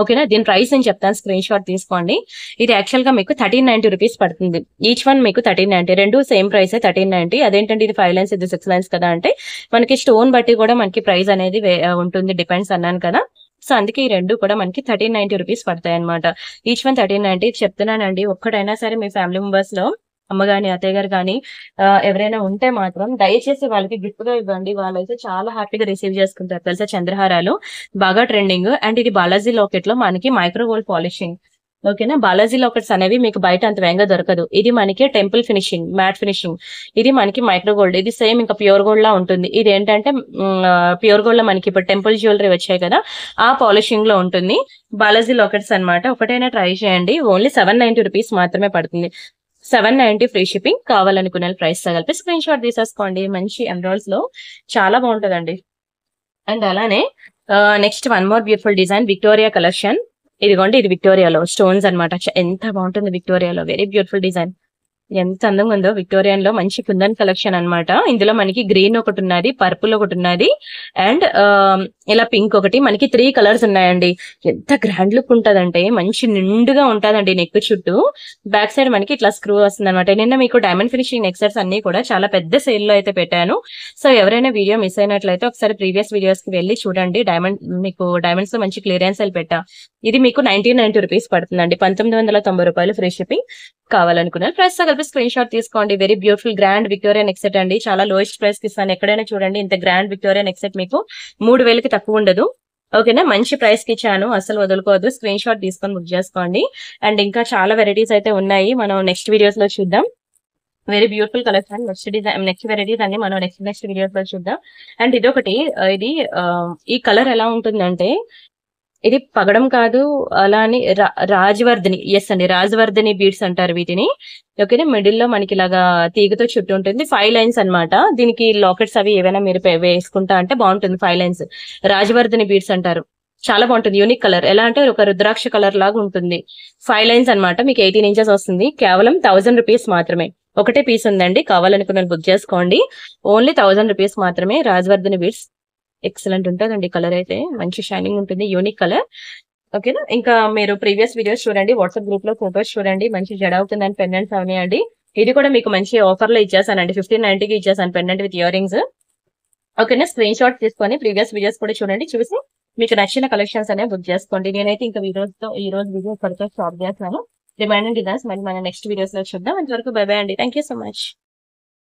ఓకేనా, దీని ప్రైస్ నేను చెప్తాను, స్క్రీన్ షాట్ తీసుకోండి. ఇది యాక్చువల్ గా మీకు 1390 రూపీస్ పడుతుంది. ఈచ్ వన్ మీకు 1390. రెండు సేమ్ ప్రైస్ 1390. అదేంటంటే ఇది 5 లైన్స్, ఇది 6 లైన్స్ కదా అంటే మనకి స్టోన్ బట్టి కూడా మనకి ప్రైస్ అనేది ఉంటుంది, డిపెండ్స్ అన్నాను కదా. సో అందుకే ఈ రెండు కూడా మనకి 1390 రూపీస్ పడతాయి అనమాట. Each one 1390. చెప్తున్నానండి, ఒక్కడైనా సరే మీ ఫ్యామిలీ మెంబర్స్ లో అమ్మ గాని అత్తయ్య గారు కానీ ఎవరైనా ఉంటే మాత్రం దయచేసి వాళ్ళకి గిఫ్ట్ గా ఇవ్వండి. వాళ్ళైతే చాలా హ్యాపీగా రిసీవ్ చేసుకుంటారు తెలుసా. చంద్రహారాలు బాగా ట్రెండింగ్. అండ్ ఇది బాలాజీ లాకెట్ లో మనకి మైక్రో గోల్డ్ పాలిషింగ్. ఓకేనా, బాలాజీ లాకెట్స్ అనేవి మీకు బయట అంత వేగంగా దొరకదు. ఇది మనకి టెంపుల్ ఫినిషింగ్, మ్యాట్ ఫినిషింగ్. ఇది మనకి మైక్రో గోల్డ్. ఇది సేమ్ ఇంకా ప్యూర్ గోల్డ్ లా ఉంటుంది. ఇది ఏంటంటే ప్యూర్ గోల్డ్ లో మనకి ఇప్పుడు టెంపుల్ జ్యువెలరీ వచ్చాయి కదా, ఆ పాలిషింగ్ లో ఉంటుంది. బాలాజీ లాకెట్స్ అనమాట. ఒకటైనా ట్రై చేయండి. ఓన్లీ 790 రూపీస్ మాత్రమే పడుతుంది. 790 ఫ్రీ షిప్పింగ్. కావాలనుకునే ప్రైస్ తగిలిపి స్క్రీన్ షాట్ తీసేసుకోండి. మంచి ఎమరాల్డ్స్ లో చాలా బాగుంటదండి. అండ్ అలానే next one more beautiful design, Victoria collection. ఇదిగోండి, ఇది విక్టోరియాలో స్టోన్స్ అనమాట. ఎంత బాగుంటుంది విక్టోరియాలో, వెరీ బ్యూటిఫుల్ డిజైన్. ఎంత అందంగా ఉందో విక్టోరియన్ లో మంచి కుందన్ కలెక్షన్ అన్నమాట. ఇందులో మనకి గ్రీన్ ఒకటి ఉన్నది, పర్పుల్ ఒకటి ఉన్నది అండ్ ఇలా పింక్ ఒకటి. మనకి 3 కలర్స్ ఉన్నాయండి. ఎంత గ్రాండ్ లుక్ ఉంటదంటే మంచి నిండుగా ఉంటదండి నెక్ చుట్టూ. బ్యాక్ సైడ్ మనకి ఇట్లా స్క్రూ వస్తుంది అనమాట. నిన్న మీకు డైమండ్ ఫినిషింగ్ నెక్ సెట్స్ అన్ని కూడా చాలా పెద్ద సేల్ లో అయితే పెట్టాను. సో ఎవరైనా వీడియో మిస్ అయినట్లయితే ఒకసారి ప్రీవియస్ వీడియోస్ కి వెళ్ళి చూడండి. మీకు డైమండ్స్ లో మంచి క్లియరెన్స్ సేల్ పెట్టా. ఇది మీకు 1990 రూపీస్ పడుతుందండి. 1990 రూపాయలు ఫ్రీ షిప్పింగ్. కావాలనుకున్నారు ప్రైస్ తో కలిపి స్క్రీన్ షాట్ తీసుకోండి. Very beautiful grand Victorian neck set అండి. చాలా లోయెస్ట్ ప్రైస్ కి ఇస్తాను. ఎక్కడైనా చూడండి ఇంత గ్రాండ్ విక్టోరియన్ నెక్ సెట్ మీకు 3000కి తక్కువ ఉండదు. ఓకేనా, మంచి ప్రైస్ కి ఇచ్చాను, అసలు వదులుకోవద్దు. స్క్రీన్ షాట్ తీసుకొని బుక్ చేసుకోండి. అండ్ ఇంకా చాలా వెరైటీస్ అయితే ఉన్నాయి, మనం నెక్స్ట్ వీడియోస్ లో చూద్దాం. Very beautiful collection. Next varieties అన్ని మనం నెక్స్ట్ వీడియోస్ లో చూద్దాం. అండ్ ఇదొకటి, ఇది ఈ కలర్ ఎలా ఉంటుందంటే ఇది పగడం కాదు, అలా అని రాజవర్ధిని, ఎస్ అండి, రాజవర్ధిని బీడ్స్ అంటారు వీటిని. ఓకేనా, మిడిల్ లో మనకి ఇలాగా తీగతో చుట్టూ ఉంటుంది. 5 లైన్స్ అన్నమాట. దీనికి లాకెట్స్ అవి ఏవైనా మీరు వేసుకుంటా అంటే బాగుంటుంది. 5 లైన్స్ రాజవర్ధిని బీడ్స్ అంటారు. చాలా బాగుంటుంది, యూనిక్ కలర్. ఎలా అంటే ఒక రుద్రాక్ష కలర్ లాగా ఉంటుంది. 5 లైన్స్ అన్నమాట. మీకు 18 ఇంచెస్ వస్తుంది. కేవలం 1000 రూపీస్ మాత్రమే. ఒకటే పీస్ ఉందండి, కావాలనుకున్న బుక్ చేసుకోండి. ఓన్లీ 1000 రూపీస్ మాత్రమే. రాజవర్ధిని బీడ్స్ ఎక్సలెంట్ ఉంటుందండి. కలర్ అయితే మంచి షైనింగ్ ఉంటుంది, యూనిక్ కలర్. ఓకేనా, ఇంకా మీరు ప్రీవియస్ వీడియోస్ చూడండి, వాట్సాప్ గ్రూప్ లో ఫోటోస్ చూడండి. మంచి జడ అవుతుందని పెండెంట్స్ అవనియండి. ఇది కూడా మీకు మంచి ఆఫర్ లో ఇచ్చేసానండి. 1590కి ఇచ్చేసాను పెండెంట్ విత్ ఇయర్ రింగ్స్. ఓకేనా, స్క్రీన్ షాట్ తీసుకొని ప్రీవియస్ వీడియోస్ కూడా చూడండి. చూసి మీకు నచ్చిన కలెక్షన్స్ అనేవి బుక్ చేసుకోండి. నేనైతే ఇంకా ఈ రోజు వీడియో ఇక్కడితో స్టాప్ చేస్తాను. రిమైనింగ్ డిజైన్స్ మరి మన నెక్స్ట్ వీడియోస్ లో చూద్దాం. అంతవరకు బై బై అండి. Thank you so much.